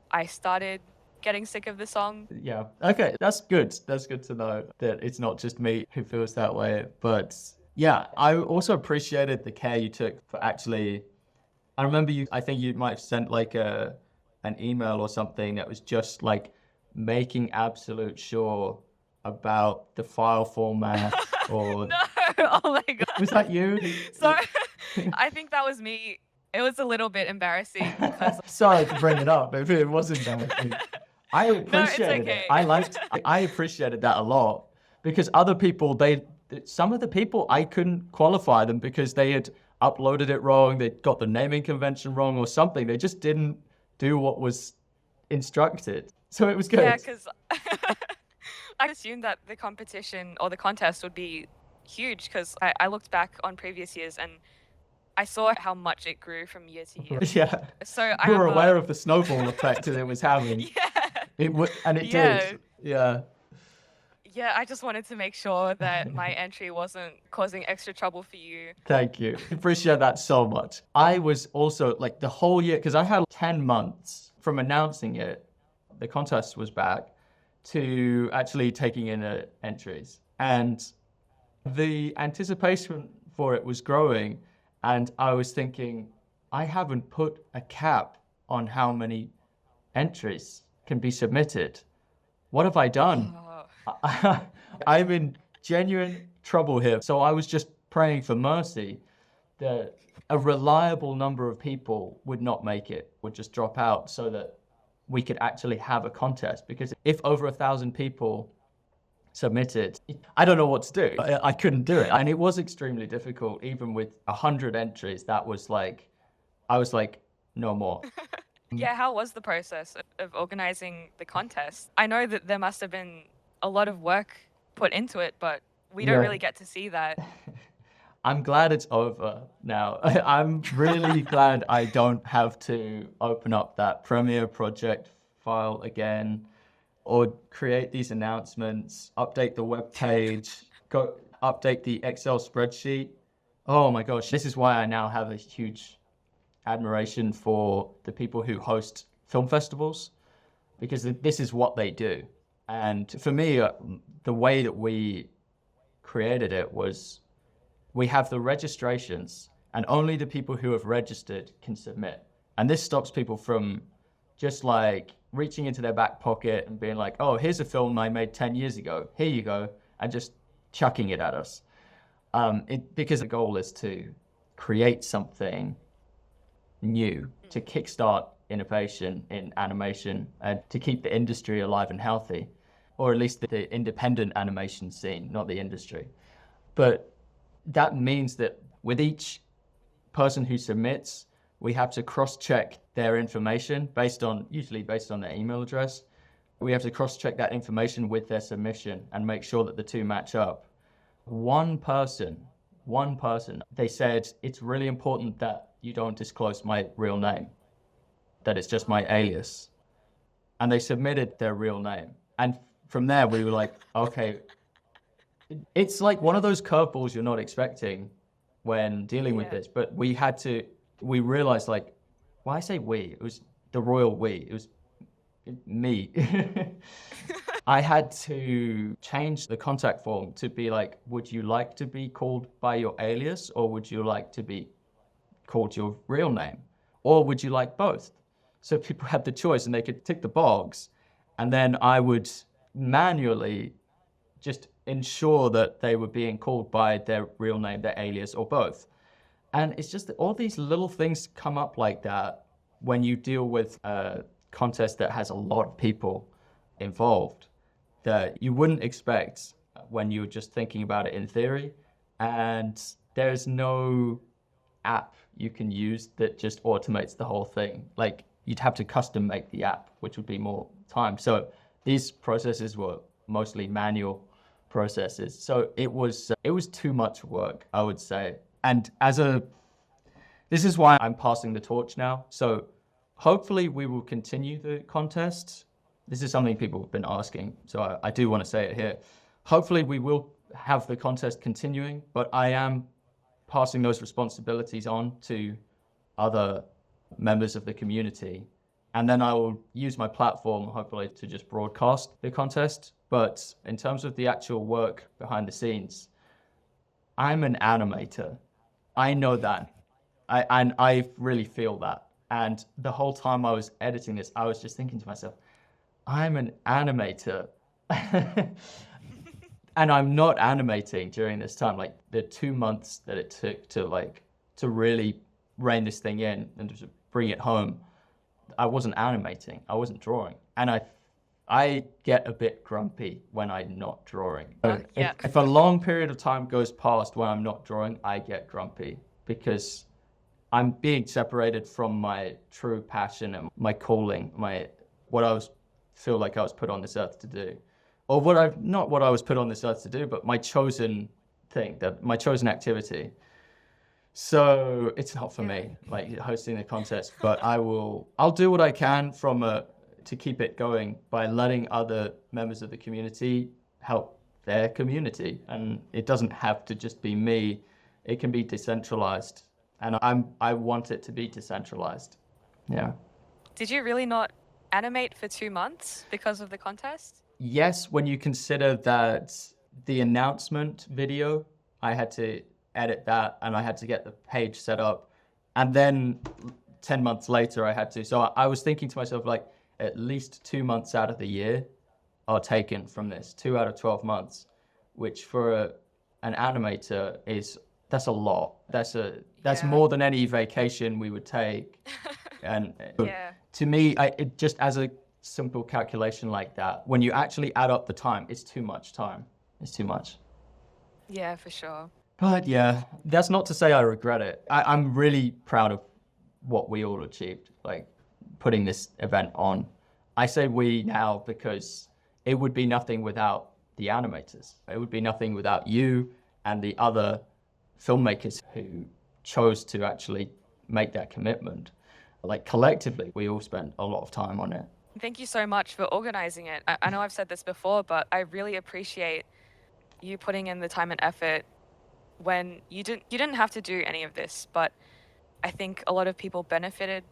I started getting sick of the song. Yeah. Okay, that's good. That's good to know that it's not just me who feels that way. But yeah, I also appreciated the care you took for actually. I remember I think you might have sent like an email or something that was just like making absolute sure about the file format or. No, oh my God. Was that you? Sorry, I think that was me. It was a little bit embarrassing because. Sorry to bring it up, if it was embarrassing. I appreciated it. I appreciated that a lot, because other people, some of the people, I couldn't qualify them because they had uploaded it wrong, they got the naming convention wrong or something. They just didn't do what was instructed. So it was good. Yeah, because I assumed that the competition or the contest would be huge, because I looked back on previous years and I saw how much it grew from year to year. Yeah. So you were aware of the snowball effect that it was having. Yeah. It did. Yeah. Yeah, I just wanted to make sure that my entry wasn't causing extra trouble for you. Thank you. Appreciate that so much. I was also like the whole year, because I had 10 months from announcing it, the contest was back, to actually taking in entries. And the anticipation for it was growing. And I was thinking, I haven't put a cap on how many entries can be submitted. What have I done? I'm in genuine trouble here. So I was just praying for mercy that a reliable number of people would not make it, would just drop out, so that we could actually have a contest. Because if over 1,000 people submitted, I don't know what to do. I couldn't do it. And it was extremely difficult. Even with 100 entries, I was like, no more. Yeah, how was the process of organizing the contest? I know that there must have been a lot of work put into it, but we don't really get to see that. I'm glad it's over now. I'm really glad I don't have to open up that Premiere project file again, or create these announcements, update the web page, update the Excel spreadsheet. Oh my gosh, this is why I now have a huge admiration for the people who host film festivals, because this is what they do. And for me, the way that we created it was, we have the registrations, and only the people who have registered can submit. And this stops people from just like reaching into their back pocket and being like, oh, here's a film I made 10 years ago. Here you go. And just chucking it at us. Because the goal is to create something new, to kickstart innovation in animation and to keep the industry alive and healthy, or at least the independent animation scene, not the industry. But that means that with each person who submits, we have to cross-check their information usually based on their email address. We have to cross-check that information with their submission and make sure that the two match up. One person, they said, it's really important that you don't disclose my real name, that it's just my alias. And they submitted their real name. And from there, we were like, okay, it's like one of those curveballs you're not expecting when dealing with this. But we realized, like, why I say we? It was the royal we. It was me. I had to change the contact form to be like, would you like to be called by your alias, or would you like to be called your real name? Or would you like both? So people had the choice and they could tick the box, and then I would manually just ensure that they were being called by their real name, their alias, or both. And it's just that all these little things come up like that when you deal with a contest that has a lot of people involved that you wouldn't expect when you're just thinking about it in theory. And there's no app you can use that just automates the whole thing. Like, you'd have to custom make the app, which would be more time. So these processes were mostly manual processes. So it was too much work, I would say. And this is why I'm passing the torch now. So hopefully we will continue the contest. This is something people have been asking, so I do want to say it here. Hopefully we will have the contest continuing, but I am passing those responsibilities on to other members of the community. And then I will use my platform, hopefully, to just broadcast the contest. But in terms of the actual work behind the scenes, I'm an animator. I know that. And I really feel that. And the whole time I was editing this, I was just thinking to myself, I'm an animator. And I'm not animating during this time. Like, the 2 months that it took to really rein this thing in and to bring it home, I wasn't animating, I wasn't drawing. And I get a bit grumpy when I'm not drawing. If a long period of time goes past when I'm not drawing, I get grumpy because I'm being separated from my true passion and my calling, what I feel like I was put on this earth to do. Or not what I was put on this earth to do, but my chosen thing, my chosen activity. So it's not for me, like hosting the contest, but I'll do what I can to keep it going by letting other members of the community help their community. And it doesn't have to just be me. It can be decentralized. And I want it to be decentralized. Yeah. Did you really not animate for 2 months because of the contest? Yes, when you consider that the announcement video, I had to edit that and I had to get the page set up. And then 10 months later, I had to. So I was thinking to myself, like, at least 2 months out of the year are taken from this, 2 out of 12 months, which for an animator that's a lot. That's more than any vacation we would take. And to me, it just as a simple calculation like that, when you actually add up the time, it's too much time. It's too much. Yeah, for sure. But yeah, that's not to say I regret it. I'm really proud of what we all achieved, like putting this event on. I say we now because it would be nothing without the animators. It would be nothing without you and the other filmmakers who chose to actually make that commitment. Like, collectively, we all spent a lot of time on it. Thank you so much for organizing it. I know I've said this before, but I really appreciate you putting in the time and effort when you didn't have to do any of this, but I think a lot of people benefited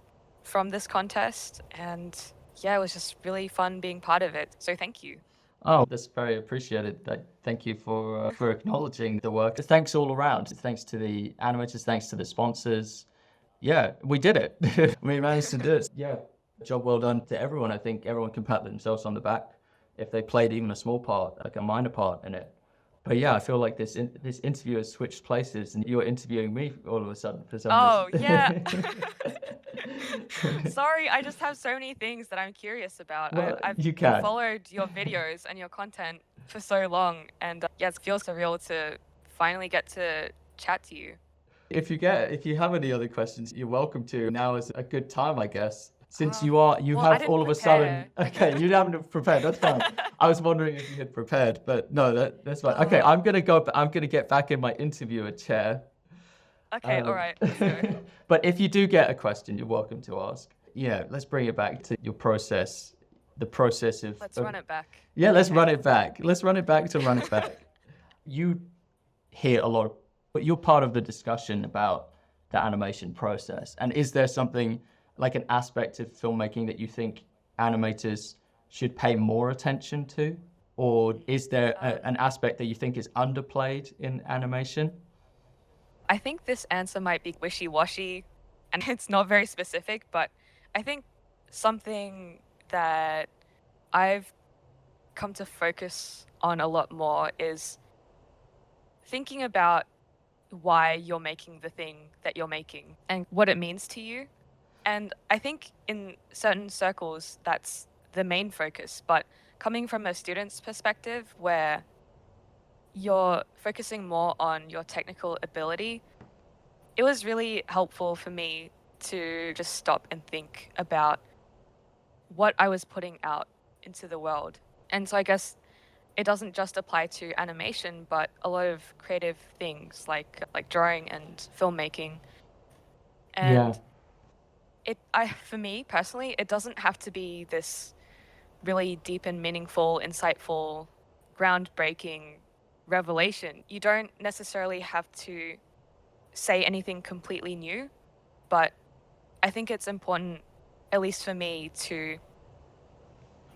from this contest, and yeah, it was just really fun being part of it. So thank you. Oh, that's very appreciated. Thank you for acknowledging the work. Thanks all around. Thanks to the animators, thanks to the sponsors. Yeah, we did it. We managed to do it. Yeah, Job well done to everyone. I think everyone can pat themselves on the back if they played even a small part, like a minor part in it. But yeah, I feel like this interview has switched places, and you're interviewing me all of a sudden for some Oh, reason. yeah. Sorry, I just have so many things that I'm curious about. Well, I've you can. followed your videos and your content for so long, and yeah, it feels surreal to finally get to chat to you. If you have any other questions, you're welcome to. Now is a good time, I guess. Since you Well, I have didn't all of a sudden, prepare. okay, you haven't prepared, that's fine. I was wondering if you had prepared, but no, that's fine. Okay, Oh, I'm gonna get back in my interviewer chair. okay, all right, let's go. But if you do get a question, you're welcome to ask. Yeah, let's bring it back to your process, the process of... Let's run it back. Yeah, let's Okay. run it back. Let's run it back to run it back. You hear a lot, but you're part of the discussion about the animation process. And is there something like an aspect of filmmaking that you think animators should pay more attention to? Or is there an aspect that you think is underplayed in animation? I think this answer might be wishy-washy and it's not very specific, but I think something that I've come to focus on a lot more is thinking about why you're making the thing that you're making and what it means to you. And I think in certain circles, that's the main focus. But coming from a student's perspective, where you're focusing more on your technical ability, it was really helpful for me to just stop and think about what I was putting out into the world. And so I guess it doesn't just apply to animation, but a lot of creative things like drawing and filmmaking. And for me personally, it doesn't have to be this really deep and meaningful, insightful, groundbreaking revelation. You don't necessarily have to say anything completely new, but I think it's important, at least for me, to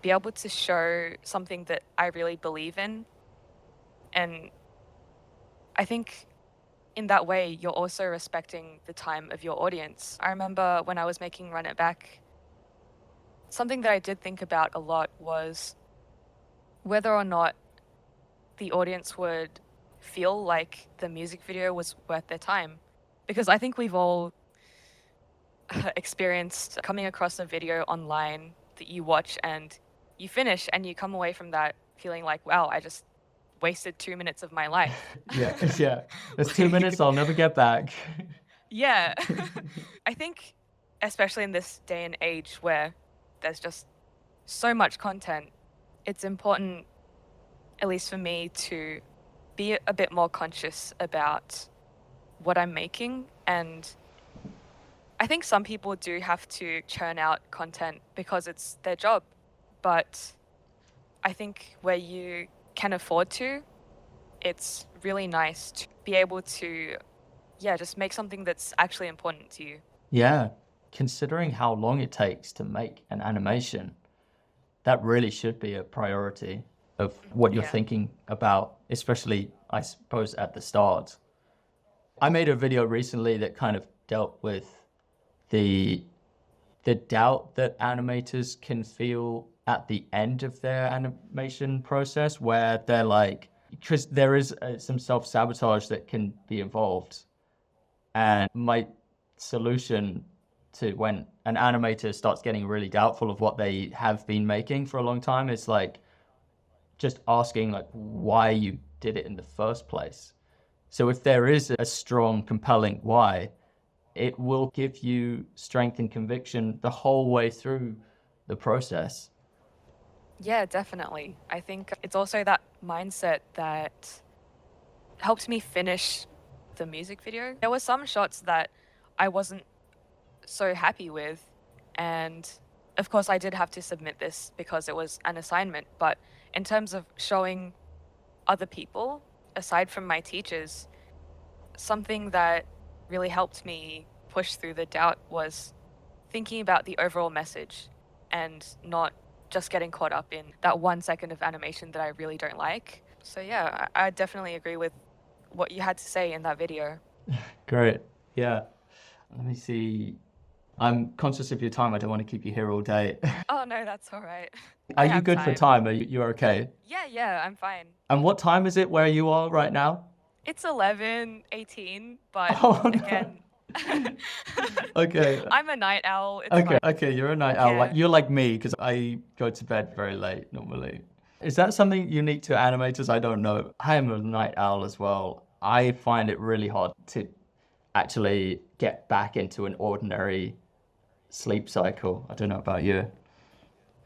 be able to show something that I really believe in. And I think in that way, you're also respecting the time of your audience. I remember when I was making Run It Back, something that I did think about a lot was whether or not the audience would feel like the music video was worth their time. Because I think we've all experienced coming across a video online that you watch and you finish and you come away from that feeling like, wow, I just wasted 2 minutes of my life. Yeah. There's 2 minutes I'll never get back. Yeah. I think, especially in this day and age where there's just so much content, it's important, at least for me, to be a bit more conscious about what I'm making. And I think some people do have to churn out content because it's their job. But I think where you can afford to, it's really nice to be able to, just make something that's actually important to you. Yeah, considering how long it takes to make an animation, that really should be a priority of what you're thinking about, especially, I suppose, at the start. I made a video recently that kind of dealt with the doubt that animators can feel at the end of their animation process, where they're like, because there is some self-sabotage that can be involved. And my solution to when an animator starts getting really doubtful of what they have been making for a long time is like just asking like why you did it in the first place. So if there is a strong, compelling why, it will give you strength and conviction the whole way through the process. Yeah, definitely. I think it's also that mindset that helped me finish the music video. There were some shots that I wasn't so happy with, and of course I did have to submit this because it was an assignment, but in terms of showing other people, aside from my teachers, something that really helped me push through the doubt was thinking about the overall message and not just getting caught up in that 1 second of animation that I really don't like. So yeah, I definitely agree with what you had to say in that video. Great. Yeah. Let me see. I'm conscious of your time. I don't want to keep you here all day. Oh no, that's all right. Are I you have good for time. time? Are you're okay? Yeah, I'm fine. And what time is it where you are right now? It's 11:18, but Oh no. again, Okay. I'm a night owl. It's Okay. fine. Okay. You're a night owl. Like Yeah. you're like me because I go to bed very late normally. Is that something unique to animators? I don't know. I am a night owl as well. I find it really hard to actually get back into an ordinary sleep cycle. I don't know about you.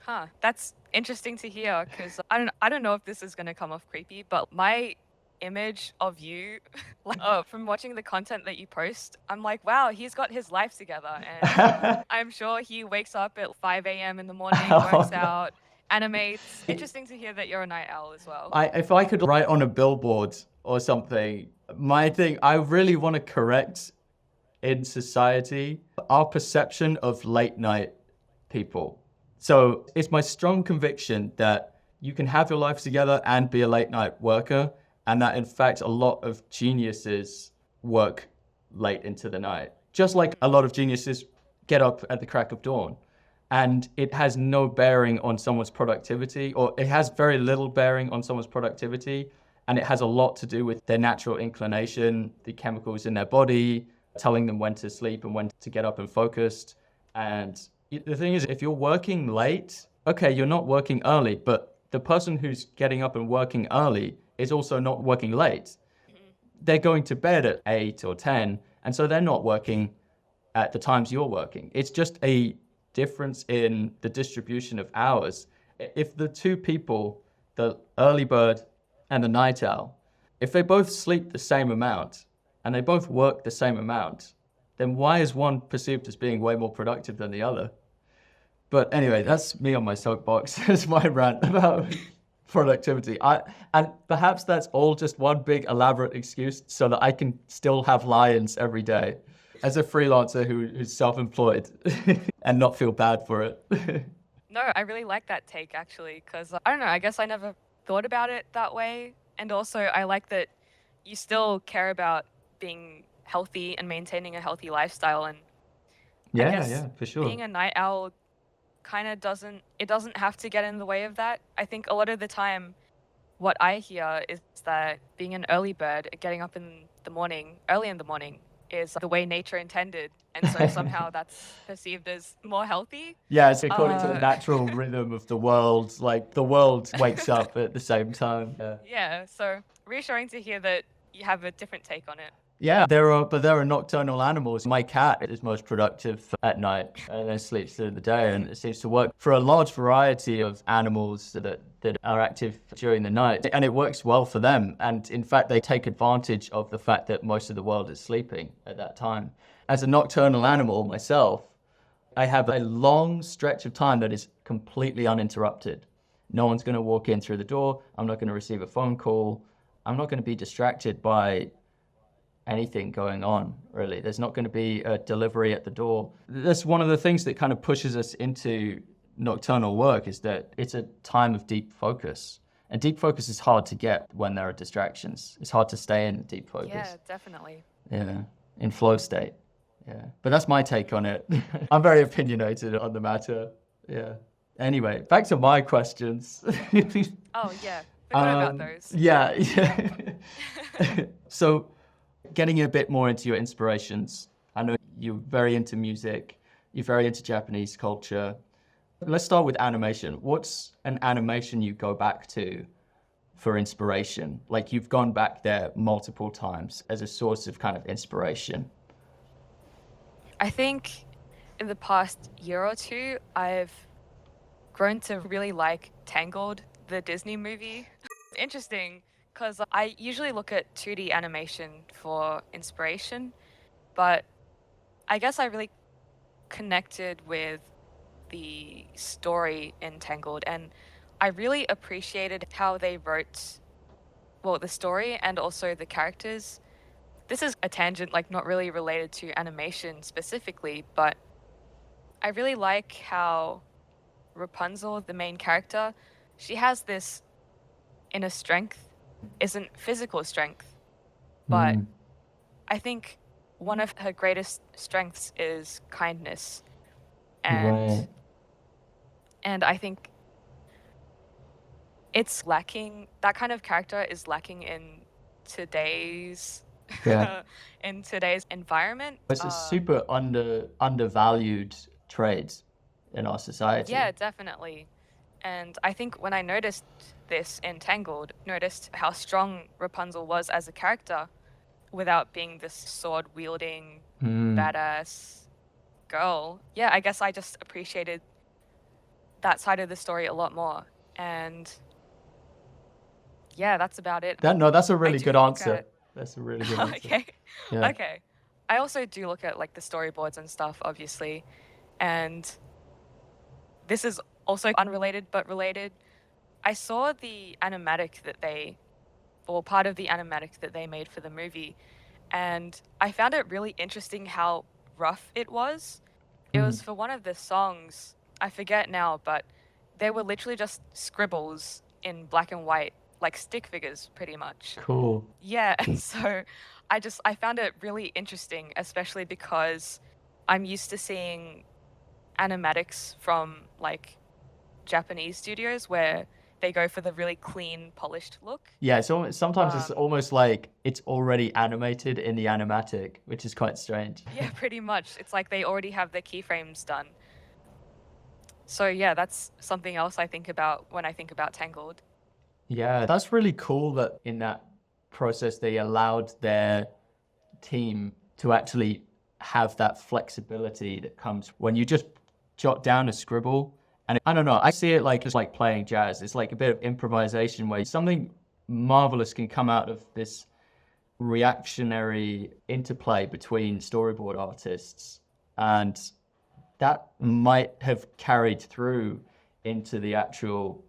Huh. That's interesting to hear because I don't know if this is gonna come off creepy, but my image of you, like, from watching the content that you post, I'm like, wow, he's got his life together, and I'm sure he wakes up at 5 a.m. in the morning, Oh, works no. out, animates. Interesting to hear that you're a night owl as well. If I could write on a billboard or something, my thing, I really want to correct in society our perception of late night people. So it's my strong conviction that you can have your life together and be a late night worker, and that in fact a lot of geniuses work late into the night. Just like a lot of geniuses get up at the crack of dawn. And it has no bearing on someone's productivity, or it has very little bearing on someone's productivity. And it has a lot to do with their natural inclination, the chemicals in their body, telling them when to sleep and when to get up and focused. And the thing is, if you're working late, okay, you're not working early, but the person who's getting up and working early is also not working late. They're going to bed at 8 or 10, and so they're not working at the times you're working. It's just a difference in the distribution of hours. If the two people, the early bird and the night owl, if they both sleep the same amount and they both work the same amount, then why is one perceived as being way more productive than the other? But anyway, that's me on my soapbox. That's my rant about productivity. And perhaps that's all just one big elaborate excuse so that I can still have lions every day as a freelancer who's self-employed and not feel bad for it. No, I really like that take actually, because I don't know, I guess I never thought about it that way. And also, I like that you still care about being healthy and maintaining a healthy lifestyle. And I guess Yeah, for sure. being a night owl kind of doesn't have to get in the way of that. I think a lot of the time, what I hear is that being an early bird, getting up in the morning, early in the morning, is the way nature intended. And so somehow that's perceived as more healthy. Yeah, it's according to the natural rhythm of the world. Like the world wakes up at the same time. Yeah, so reassuring to hear that you have a different take on it. Yeah, there are nocturnal animals. My cat is most productive at night and then sleeps through the day, and it seems to work for a large variety of animals that are active during the night. And it works well for them. And in fact, they take advantage of the fact that most of the world is sleeping at that time. As a nocturnal animal myself, I have a long stretch of time that is completely uninterrupted. No one's going to walk in through the door. I'm not going to receive a phone call. I'm not going to be distracted by anything going on, really. There's not going to be a delivery at the door. That's one of the things that kind of pushes us into nocturnal work, is that it's a time of deep focus. And deep focus is hard to get when there are distractions. It's hard to stay in deep focus. Yeah, definitely. Yeah, in flow state. Yeah, but that's my take on it. I'm very opinionated on the matter. Yeah. Anyway, back to my questions. Oh, yeah. Forgot about those. Yeah. So, getting a bit more into your inspirations. I know you're very into music, you're very into Japanese culture. Let's start with animation. What's an animation you go back to for inspiration? Like you've gone back there multiple times as a source of kind of inspiration. I think in the past year or two, I've grown to really like Tangled, the Disney movie. Interesting, because I usually look at 2D animation for inspiration, but I guess I really connected with the story in Tangled, and I really appreciated how they wrote, well, the story and also the characters. This is a tangent, like not really related to animation specifically, but I really like how Rapunzel, the main character, she has this inner strength, isn't physical strength, but I think one of her greatest strengths is kindness. And Right. and I think it's lacking, that kind of character is lacking in today's Yeah. in today's environment. It's a super undervalued trait in our society. Yeah, definitely. And I think when I noticed this in Tangled, noticed how strong Rapunzel was as a character without being this sword wielding badass girl. Yeah, I guess I just appreciated that side of the story a lot more. And yeah, that's about it. That's a I really do good look answer. at That's a really good answer. okay. Yeah. Okay. I also do look at like the storyboards and stuff, obviously. And this is also unrelated but related. I saw the animatic that they, or part of the animatic that they made for the movie, and I found it really interesting how rough it was. It was for one of the songs, I forget now, but they were literally just scribbles in black and white, like stick figures pretty much. Cool. Yeah, and so I found it really interesting, especially because I'm used to seeing animatics from like Japanese studios where they go for the really clean, polished look. Yeah, so sometimes it's almost like it's already animated in the animatic, which is quite strange. Yeah, pretty much. It's like they already have their keyframes done. So yeah, that's something else I think about when I think about Tangled. Yeah, that's really cool that in that process they allowed their team to actually have that flexibility that comes when you just jot down a scribble. And I don't know, I see it like just like playing jazz. It's like a bit of improvisation where something marvelous can come out of this reactionary interplay between storyboard artists. And that might have carried through into the actual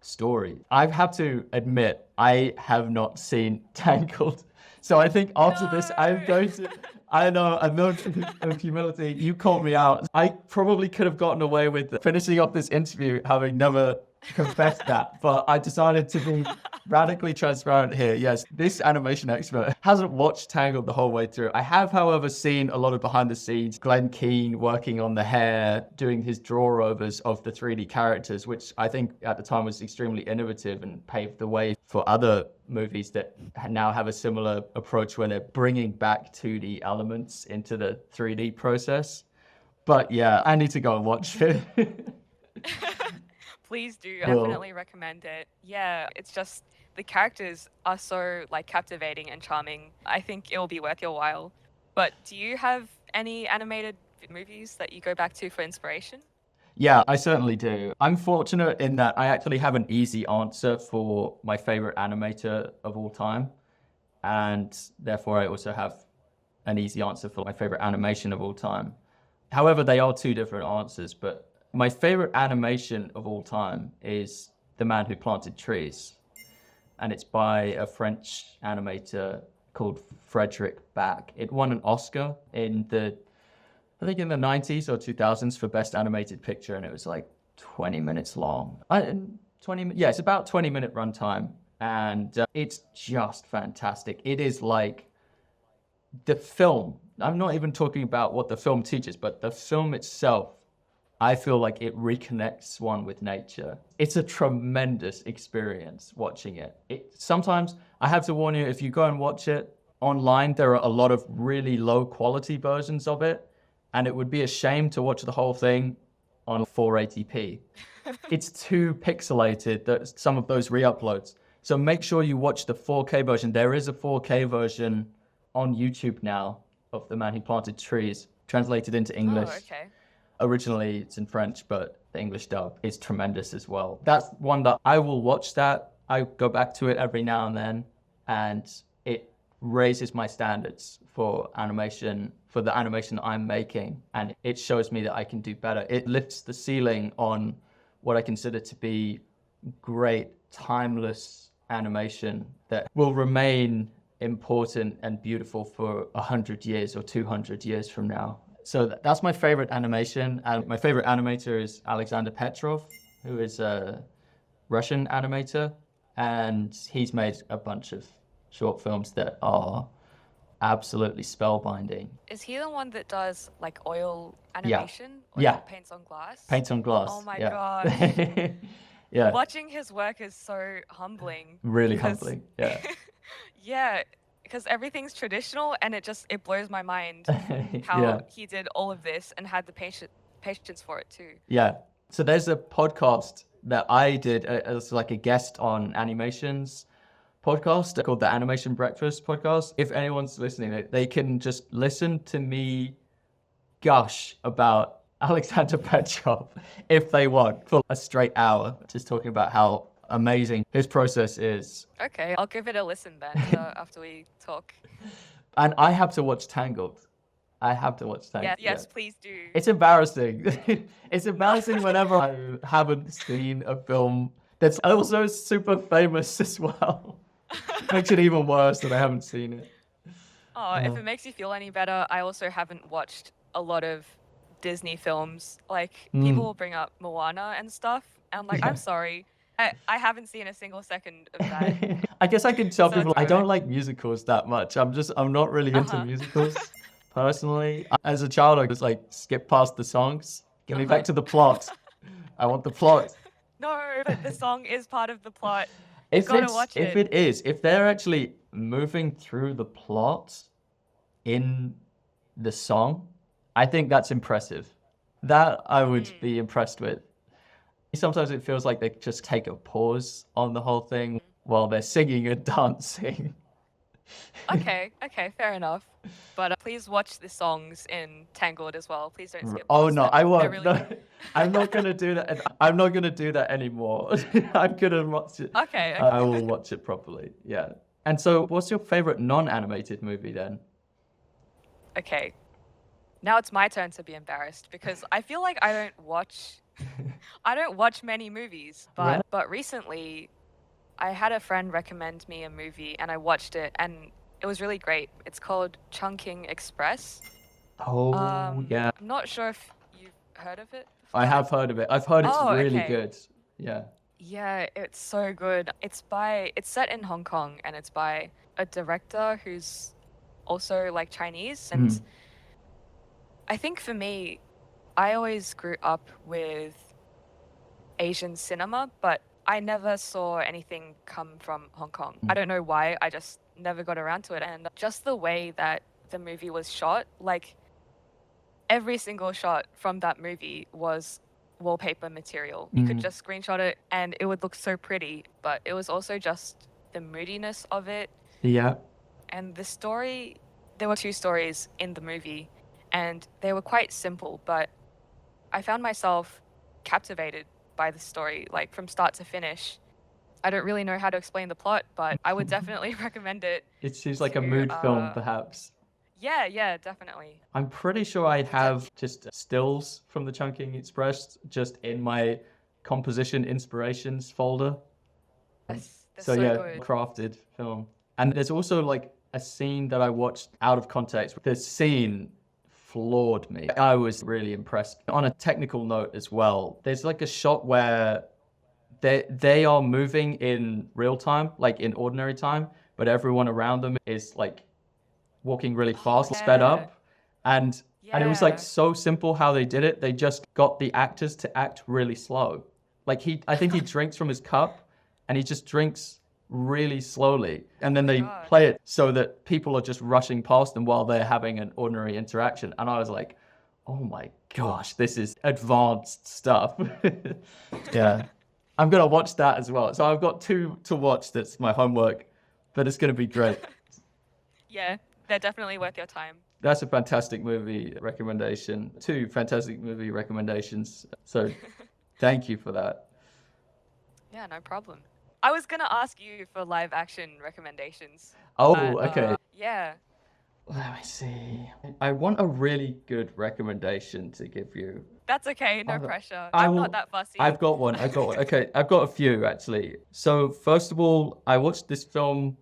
story. I have to admit, I have not seen Tangled. So I think after this, I'm going to, I know, a note of humility, you called me out. I probably could have gotten away with finishing off this interview having never confessed that, but I decided to be radically transparent here. Yes, this animation expert hasn't watched Tangled the whole way through. I have, however, seen a lot of behind the scenes, Glenn Keane working on the hair, doing his draw-overs of the 3D characters, which I think at the time was extremely innovative and paved the way for other movies that now have a similar approach where they're bringing back 2D elements into the 3D process. But yeah, I need to go and watch it. Please do, definitely recommend it. Yeah, it's just the characters are so like captivating and charming. I think it will be worth your while. But do you have any animated movies that you go back to for inspiration? Yeah, I certainly do. I'm fortunate in that I actually have an easy answer for my favorite animator of all time. And therefore, I also have an easy answer for my favorite animation of all time. However, they are two different answers, but my favorite animation of all time is The Man Who Planted Trees. And it's by a French animator called Frederick Back. It won an Oscar in the 90s or 2000s for Best Animated Picture, and it was like 20 minutes long. It's about 20-minute runtime, and it's just fantastic. It is like the film. I'm not even talking about what the film teaches, but the film itself, I feel like it reconnects one with nature. It's a tremendous experience watching it. Sometimes, I have to warn you, if you go and watch it online, there are a lot of really low quality versions of it, and it would be a shame to watch the whole thing on 480p. It's too pixelated, some of those re-uploads. So make sure you watch the 4K version. There is a 4K version on YouTube now of The Man Who Planted Trees, translated into English. Oh, okay. Originally, it's in French, but the English dub is tremendous as well. That's one that I will watch that. I go back to it every now and then, and it raises my standards for animation, for the animation I'm making, and it shows me that I can do better. It lifts the ceiling on what I consider to be great, timeless animation that will remain important and beautiful for 100 years or 200 years from now. So that's my favorite animation. And my favorite animator is Alexander Petrov, who is a Russian animator. And he's made a bunch of short films that are absolutely spellbinding. Is he the one that does like oil Yeah. animation? Yeah. Paints on glass? Paints on glass. Oh my Yeah. gosh. Yeah. Watching his work is so humbling. Really because- humbling. Yeah. Yeah, because everything's traditional and it blows my mind how Yeah. he did all of this and had the patience for it too. Yeah. So there's a podcast that I did as like a guest on animations podcast called the Animation Breakfast podcast. If anyone's listening, they can just listen to me gush about Alexander Petrov if they want for a straight hour, just talking about how amazing his process is. Okay, I'll give it a listen then after we talk. And I have to watch Tangled. I have to watch Tangled. Yes, please do. It's embarrassing. It's embarrassing whenever I haven't seen a film that's also super famous as well. Makes it even worse that I haven't seen it. Oh, if it makes you feel any better, I also haven't watched a lot of Disney films. Like, people will bring up Moana and stuff, and I'm like, I'm sorry. I haven't seen a single second of that. I guess I can tell So people it's I don't alright. like musicals that much. I'm not really into musicals personally. As a child, I just like skip past the songs. Get me back to the plot. I want the plot. No, but the song is part of the plot. If gotta watch it. if they're actually moving through the plot in the song, I think that's impressive. That I would be impressed with. Sometimes it feels like they just take a pause on the whole thing while they're singing and dancing. Okay, fair enough. But please watch the songs in Tangled as well. Please don't skip Oh past no, them. I They're won't. really No, good. I'm not gonna do that. I'm not gonna do that anymore. I'm gonna watch it. Okay. I will watch it properly. Yeah. And so, what's your favorite non-animated movie then? Okay. Now it's my turn to be embarrassed because I feel like I don't watch many movies, but recently I had a friend recommend me a movie and I watched it and it was really great. It's called Chungking Express. Oh, yeah. I'm not sure if you've heard of it before. I have heard of it. I've heard it's really okay. good. Yeah. Yeah, it's so good. It's set in Hong Kong and it's by a director who's also like Chinese. And I think for me, I always grew up with Asian cinema, but I never saw anything come from Hong Kong. I don't know why, I just never got around to it. And just the way that the movie was shot, like every single shot from that movie was wallpaper material. You could just screenshot it and it would look so pretty, but it was also just the moodiness of it. Yeah. And the story, there were two stories in the movie and they were quite simple, but I found myself captivated by the story, like from start to finish. I don't really know how to explain the plot, but I would definitely recommend it. It seems like a mood film, perhaps. Yeah, definitely. I'm pretty sure I have just stills from the Chungking Express just in my composition inspirations folder. So yeah, good. crafted film. And there's also like a scene that I watched out of context. The scene floored me. I was really impressed. On a technical note as well, there's like a shot where they are moving in real time, like in ordinary time, but everyone around them is like walking really fast, sped up. And it was like so simple how they did it. They just got the actors to act really slow. Like I think he drinks from his cup and he just drinks really slowly. And then they play it so that people are just rushing past them while they're having an ordinary interaction. And I was like, oh my gosh, this is advanced stuff. Yeah. I'm going to watch that as well. So I've got 2 to watch. That's my homework, but it's going to be great. Yeah, they're definitely worth your time. That's a fantastic movie recommendation. 2 fantastic movie recommendations. So thank you for that. Yeah, no problem. I was going to ask you for live action recommendations. Oh, but, okay. Yeah. Let me see. I want a really good recommendation to give you. That's okay, no pressure. I'm not that fussy. I've got one. Okay, I've got a few actually. So first of all, I watched this film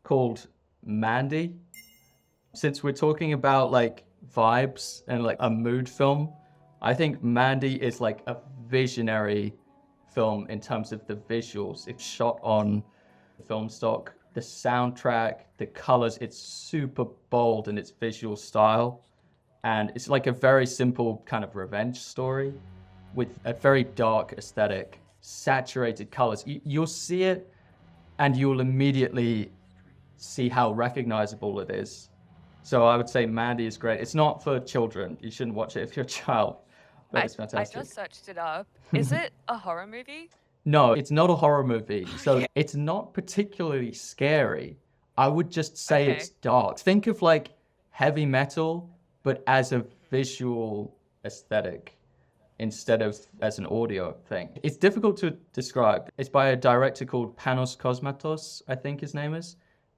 called Mandy. Since we're talking about like vibes and like a mood film, I think Mandy is like a visionary film in terms of the visuals. It's shot on film stock the soundtrack, the colors, it's super bold in its visual style. And it's like a very simple kind of revenge story with a very dark aesthetic, saturated colors. You'll see it and you'll immediately see how recognizable it is. So I would say Mandy is great. It's not for children. You shouldn't watch it if you're a child, but it's I fantastic. just searched it up. Is it a horror movie? No, it's not a horror movie. So Okay. it's not particularly scary. I would just say Okay. it's dark. Think of like heavy metal, but as a visual aesthetic instead of as an audio thing. It's difficult to describe. It's by a director called Panos Cosmatos, I think his name is.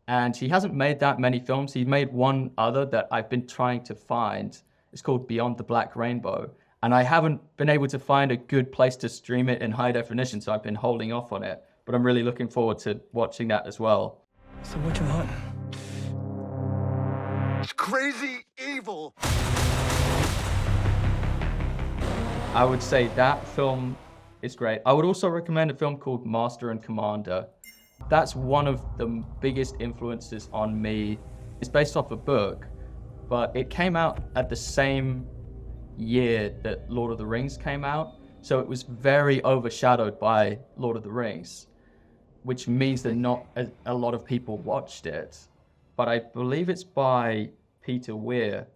And he hasn't made that many films. He made one other that I've been trying to find. It's called Beyond the Black Rainbow. And I haven't been able to find a good place to stream it in high definition, so I've been holding off on it. But I'm really looking forward to watching that as well. So what you want? It's crazy evil. I would say that film is great. I would also recommend a film called Master and Commander. That's one of the biggest influences on me. It's based off a book, but it came out at the same year that Lord of the Rings came out. So it was very overshadowed by Lord of the Rings, which means that not a lot of people watched it. But I believe it's by Peter Weir,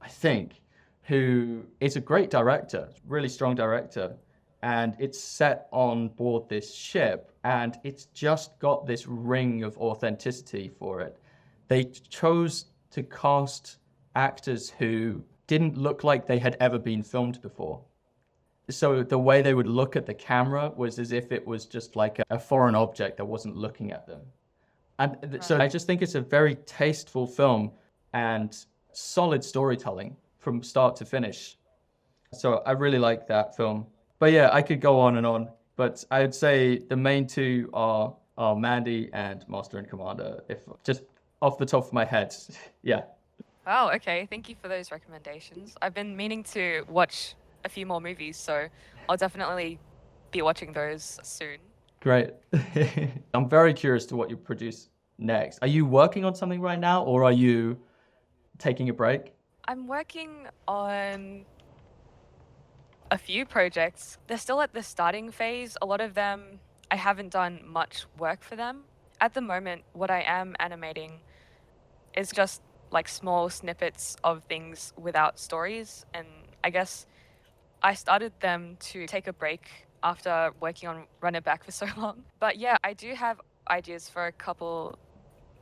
I think, who is a great director, really strong director. And it's set on board this ship, and it's just got this ring of authenticity for it. They chose to cast actors who didn't look like they had ever been filmed before. So the way they would look at the camera was as if it was just like a foreign object that wasn't looking at them. And so I just think it's a very tasteful film and solid storytelling from start to finish. So I really like that film. But yeah, I could go on and on. But I would say the main two are Mandy and Master and Commander, if just off the top of my head. Yeah. Wow, okay. Thank you for those recommendations. I've been meaning to watch a few more movies, so I'll definitely be watching those soon. Great. I'm very curious to what you produce next. Are you working on something right now, or are you taking a break? I'm working on a few projects. They're still at the starting phase. A lot of them, I haven't done much work for them. At the moment, what I am animating is just like small snippets of things without stories. And I guess I started them to take a break after working on Run It Back for so long. But yeah, I do have ideas for a couple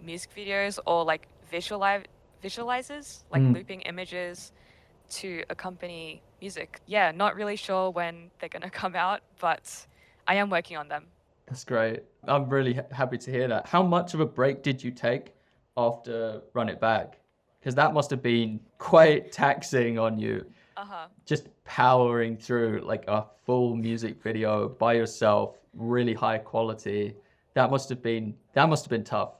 music videos or like visualizers, like looping images to accompany music. Yeah, not really sure when they're gonna come out, but I am working on them. That's great. I'm really happy to hear that. How much of a break did you take after Run It Back? Because that must have been quite taxing on you. Just powering through like a full music video by yourself, really high quality. That must have been tough.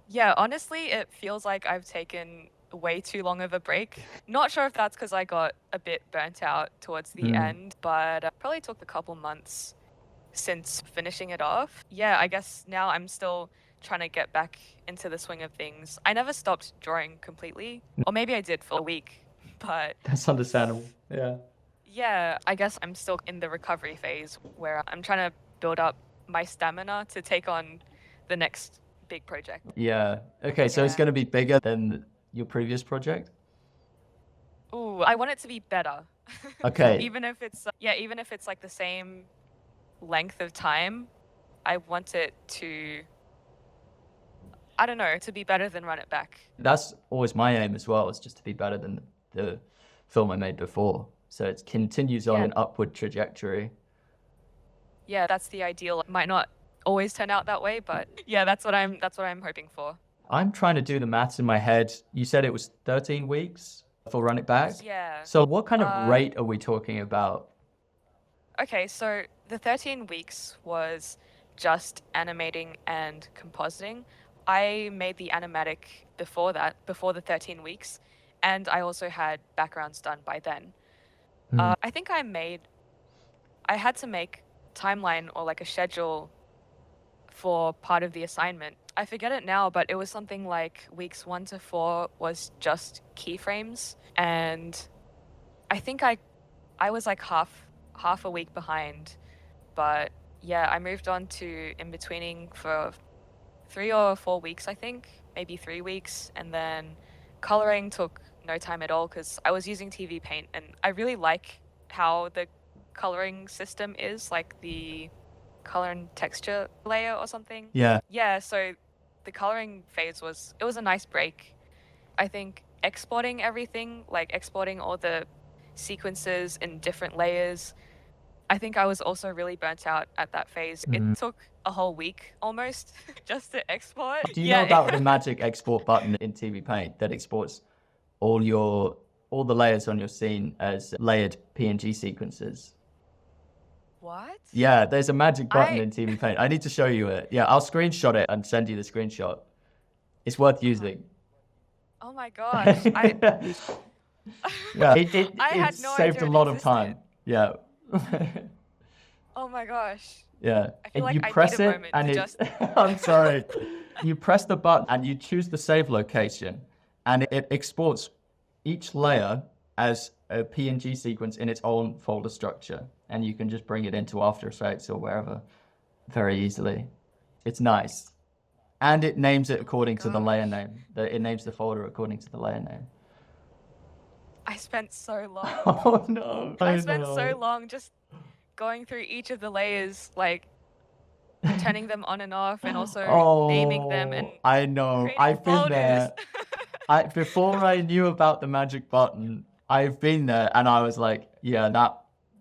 Yeah, honestly, it feels like I've taken way too long of a break. Not sure if that's because I got a bit burnt out towards the end, but probably took a couple months since finishing it off. Yeah, I guess now I'm still trying to get back into the swing of things. I never stopped drawing completely, or maybe I did for a week, but That's understandable. Yeah. yeah, I guess I'm still in the recovery phase where I'm trying to build up my stamina to take on the next big project. Yeah. Okay, so it's going to be bigger than your previous project? Ooh, I want it to be better. Okay. Even if it's like the same length of time, I want it to, I don't know, to be better than Run It Back. That's always my aim as well, is just to be better than the film I made before. So it continues on an upward trajectory. Yeah, that's the ideal. It might not always turn out that way, but yeah, that's what I'm hoping for. I'm trying to do the maths in my head. You said it was 13 weeks for Run It Back? Yeah. So what kind of rate are we talking about? Okay, so the 13 weeks was just animating and compositing. I made the animatic before that, before the 13 weeks, and I also had backgrounds done by then. I think I had to make timeline or like a schedule for part of the assignment. I forget it now, but it was something like weeks 1 to 4 was just keyframes, and I think I was like half a week behind, but yeah, I moved on to in-betweening for 3 or 4 weeks, I think, maybe 3 weeks, and then coloring took no time at all because I was using TV Paint, and I really like how the coloring system is, like the color and texture layer or something. Yeah, so the coloring phase was a nice break. I think exporting everything, like exporting all the sequences in different layers, I think I was also really burnt out at that phase. It took a whole week almost just to export. Do you know about the magic export button in TV Paint that exports all the layers on your scene as layered PNG sequences? What? Yeah, there's a magic button in TV Paint. I need to show you it. Yeah, I'll screenshot it and send you the screenshot. It's worth using. Oh my gosh. Yeah, I had it no saved a idea it lot of existed. time. Yeah. Oh my gosh. Yeah. I feel like you I press need a it moment and to it just... I'm sorry. You press the button and you choose the save location, and it exports each layer as a PNG sequence in its own folder structure, and you can just bring it into After Effects or wherever very easily. It's nice. And it names it according to the layer name. It names the folder according to the layer name. I spent so long. Oh no. I spent so long just going through each of the layers, like turning them on and off, and also naming them. And I know. I've been there. Before I knew about the magic button, I've been there, and I was like, yeah,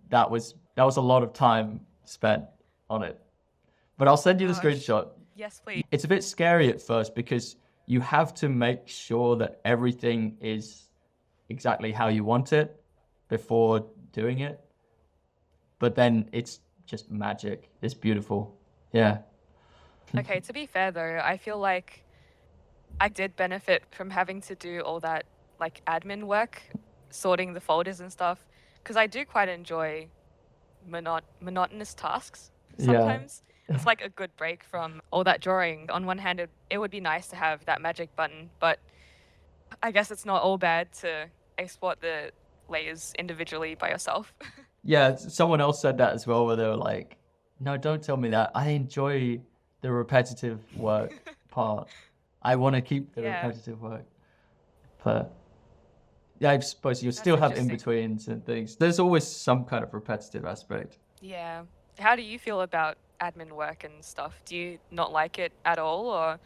that was a lot of time spent on it. But I'll send you the screenshot. Yes, please. It's a bit scary at first because you have to make sure that everything is exactly how you want it before doing it. But then it's just magic. It's beautiful. Yeah. Okay, to be fair though, I feel like I did benefit from having to do all that like admin work, sorting the folders and stuff, because I do quite enjoy monotonous tasks sometimes. Yeah. It's like a good break from all that drawing. On one hand, it would be nice to have that magic button, but I guess it's not all bad to export the layers individually by yourself. Yeah, someone else said that as well, where they were like, no, don't tell me that. I enjoy the repetitive work part. I want to keep the repetitive work. But yeah, I suppose you'll still have in-betweens and things. There's always some kind of repetitive aspect. Yeah. How do you feel about admin work and stuff? Do you not like it at all, or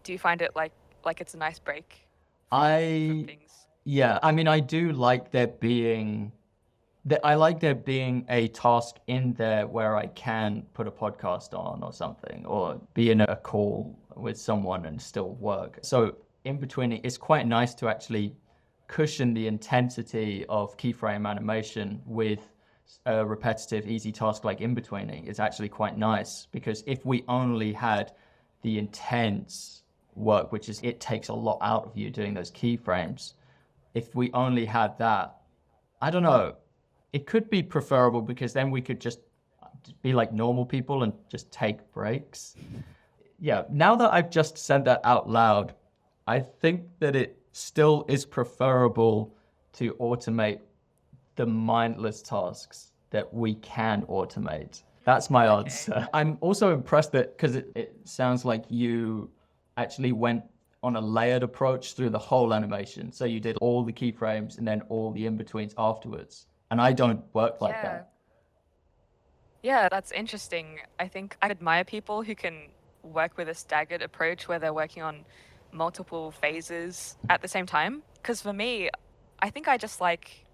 do you find it like it's a nice break from things? Yeah, I mean, I do like there being a task in there where I can put a podcast on or something, or be in a call with someone and still work. So in between, it's quite nice to actually cushion the intensity of keyframe animation with a repetitive, easy task like in-betweening. Is actually quite nice, because if we only had the intense work, which is it takes a lot out of you doing those keyframes, if we only had that, I don't know, it could be preferable, because then we could just be like normal people and just take breaks. Yeah, now that I've just said that out loud, I think that it still is preferable to automate the mindless tasks that we can automate. That's my answer. I'm also impressed that, because it sounds like you actually went on a layered approach through the whole animation. So you did all the keyframes and then all the in-betweens afterwards. And I don't work like that. Yeah, that's interesting. I think I admire people who can work with a staggered approach where they're working on multiple phases at the same time. Because for me, I think I just like,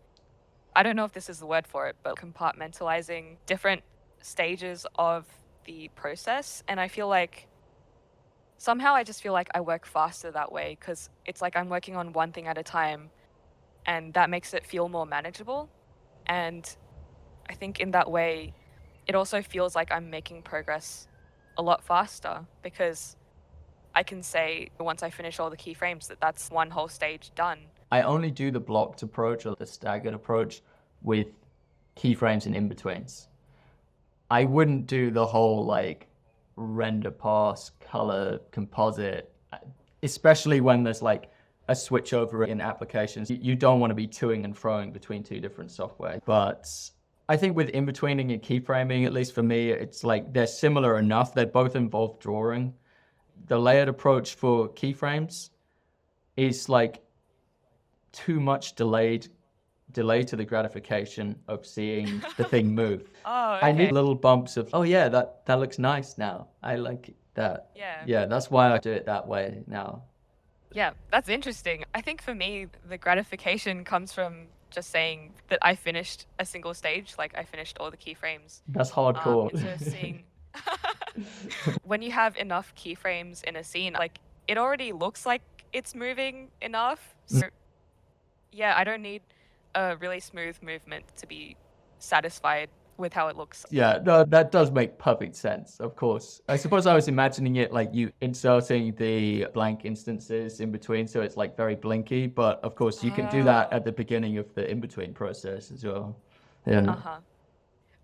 I don't know if this is the word for it, but compartmentalizing different stages of the process. And I feel like somehow I just feel like I work faster that way, because it's like I'm working on one thing at a time, and that makes it feel more manageable. And I think in that way, it also feels like I'm making progress a lot faster, because I can say once I finish all the keyframes that that's one whole stage done. I only do the blocked approach or the staggered approach with keyframes and in-betweens. I wouldn't do the whole like render, pass, color, composite, especially when there's like a switch over in applications. You don't want to be toing and froing between two different software. But I think with in-betweening and keyframing, at least for me, it's like they're similar enough. They both involve drawing. The layered approach for keyframes is like too much delay to the gratification of seeing the thing move. Oh, okay. I need little bumps of, oh yeah, that looks nice now. I like that. Yeah. Yeah, that's why I do it that way now. Yeah, that's interesting. I think for me, the gratification comes from just saying that I finished a single stage, like I finished all the keyframes. That's hardcore. Instead of seeing... When you have enough keyframes in a scene, like it already looks like it's moving enough. So yeah, I don't need a really smooth movement to be satisfied with how it looks. Yeah, no, that does make perfect sense, of course. I suppose I was imagining it like you inserting the blank instances in between, so it's like very blinky, but of course you can do that at the beginning of the in-between process as well. Yeah. Uh-huh.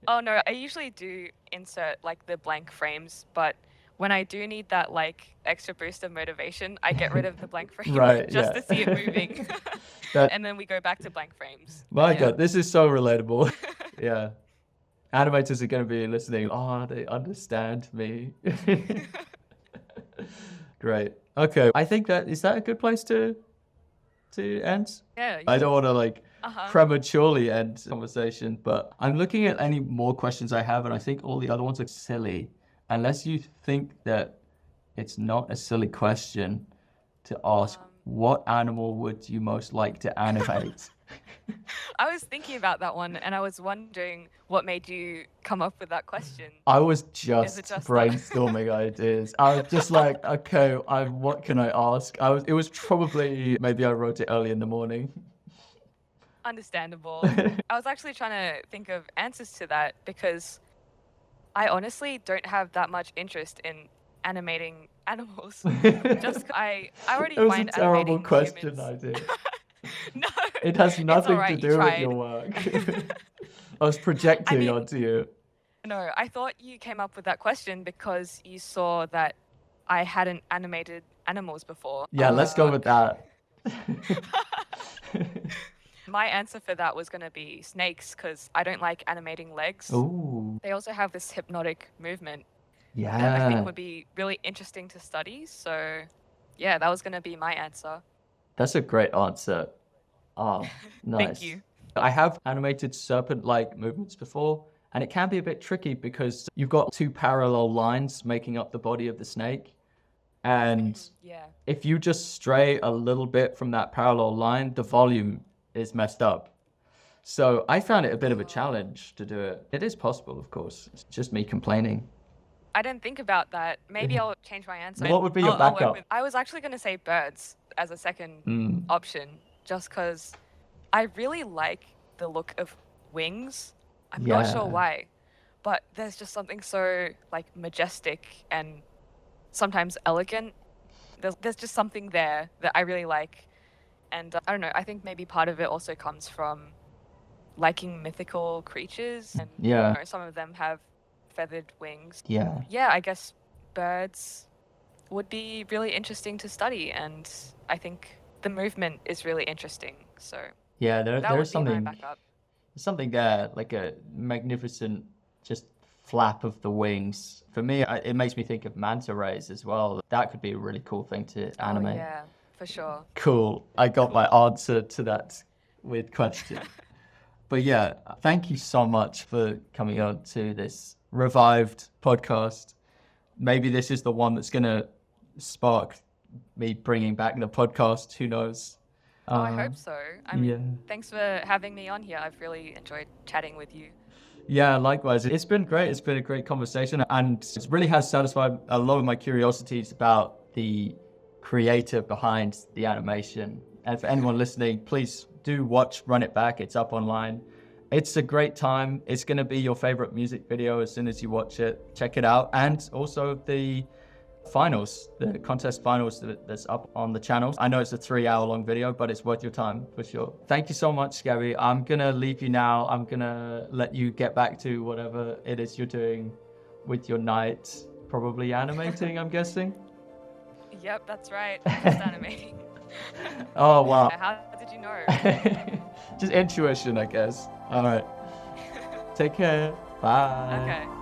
Oh no, I usually do insert like the blank frames, but when I do need that like extra boost of motivation, I get rid of the blank frames Right, just yeah. to see it moving. That- And then we go back to blank frames. My Yeah. God, this is so relatable. Yeah. Animators are going to be listening. Oh, they understand me. Great. Okay. I think is that a good place to end? Yeah. I don't want to like Uh-huh. prematurely end the conversation, but I'm looking at any more questions I have, and I think all the other ones are silly. Unless you think that it's not a silly question to ask, what animal would you most like to animate? I was thinking about that one, and I was wondering what made you come up with that question. I was just it just brainstorming ideas. I was just like, okay, what can I ask? It was probably, maybe I wrote it early in the morning. Understandable. I was actually trying to think of answers to that because I honestly don't have that much interest in animating animals. Just I already It was a find terrible animating question, humans... I did. No, It has nothing alright, to you do with tried. your work. I was projecting onto you. No, I thought you came up with that question because you saw that I hadn't animated animals before. Yeah, let's go with that. My answer for that was going to be snakes because I don't like animating legs. Ooh, They also have this hypnotic movement that I think yeah. would be really interesting to study. So yeah, that was going to be my answer. That's a great answer. Oh, nice. Thank you. I have animated serpent-like movements before, and it can be a bit tricky because you've got two parallel lines making up the body of the snake. And Yeah. if you just stray a little bit from that parallel line, the volume is messed up. So I found it a bit of a challenge to do it. It is possible, of course. It's just me complaining. I didn't think about that. Maybe I'll change my answer. What would be your I'll work backup? I was actually going to say birds as a second option, just because I really like the look of wings. I'm not sure Yeah. why, but there's just something so like majestic and sometimes elegant. There's just something there that I really like. And I don't know, I think maybe part of it also comes from liking mythical creatures. And Yeah. you know, some of them have feathered wings. Yeah. Yeah, I guess birds would be really interesting to study. And I think the movement is really interesting. So Yeah, that there's would be my something backup. something there, like a magnificent just flap of the wings. For me, it makes me think of manta rays as well. That could be a really cool thing to animate. Oh, yeah, for sure. Cool. I got my answer to that weird question. But yeah, thank you so much for coming on to this revived podcast. Maybe this is the one that's going to spark me bringing back the podcast. Who knows? Oh, I hope so. I mean, yeah. thanks for having me on here. I've really enjoyed chatting with you. Yeah, likewise. It's been great. It's been a great conversation, and it really has satisfied a lot of my curiosities about the creator behind the animation. And for anyone listening, please do watch Run It Back. It's up online. It's a great time. It's going to be your favorite music video as soon as you watch it. Check it out. And also the finals, the contest finals that's up on the channel. I know it's a 3-hour long video, but it's worth your time for sure. Thank you so much, Gabby. I'm going to leave you now. I'm going to let you get back to whatever it is you're doing with your night. Probably animating, I'm guessing. Yep, that's right. Just animating. Oh, wow. How did you know? Just intuition, I guess. All right. Take care. Bye. Okay.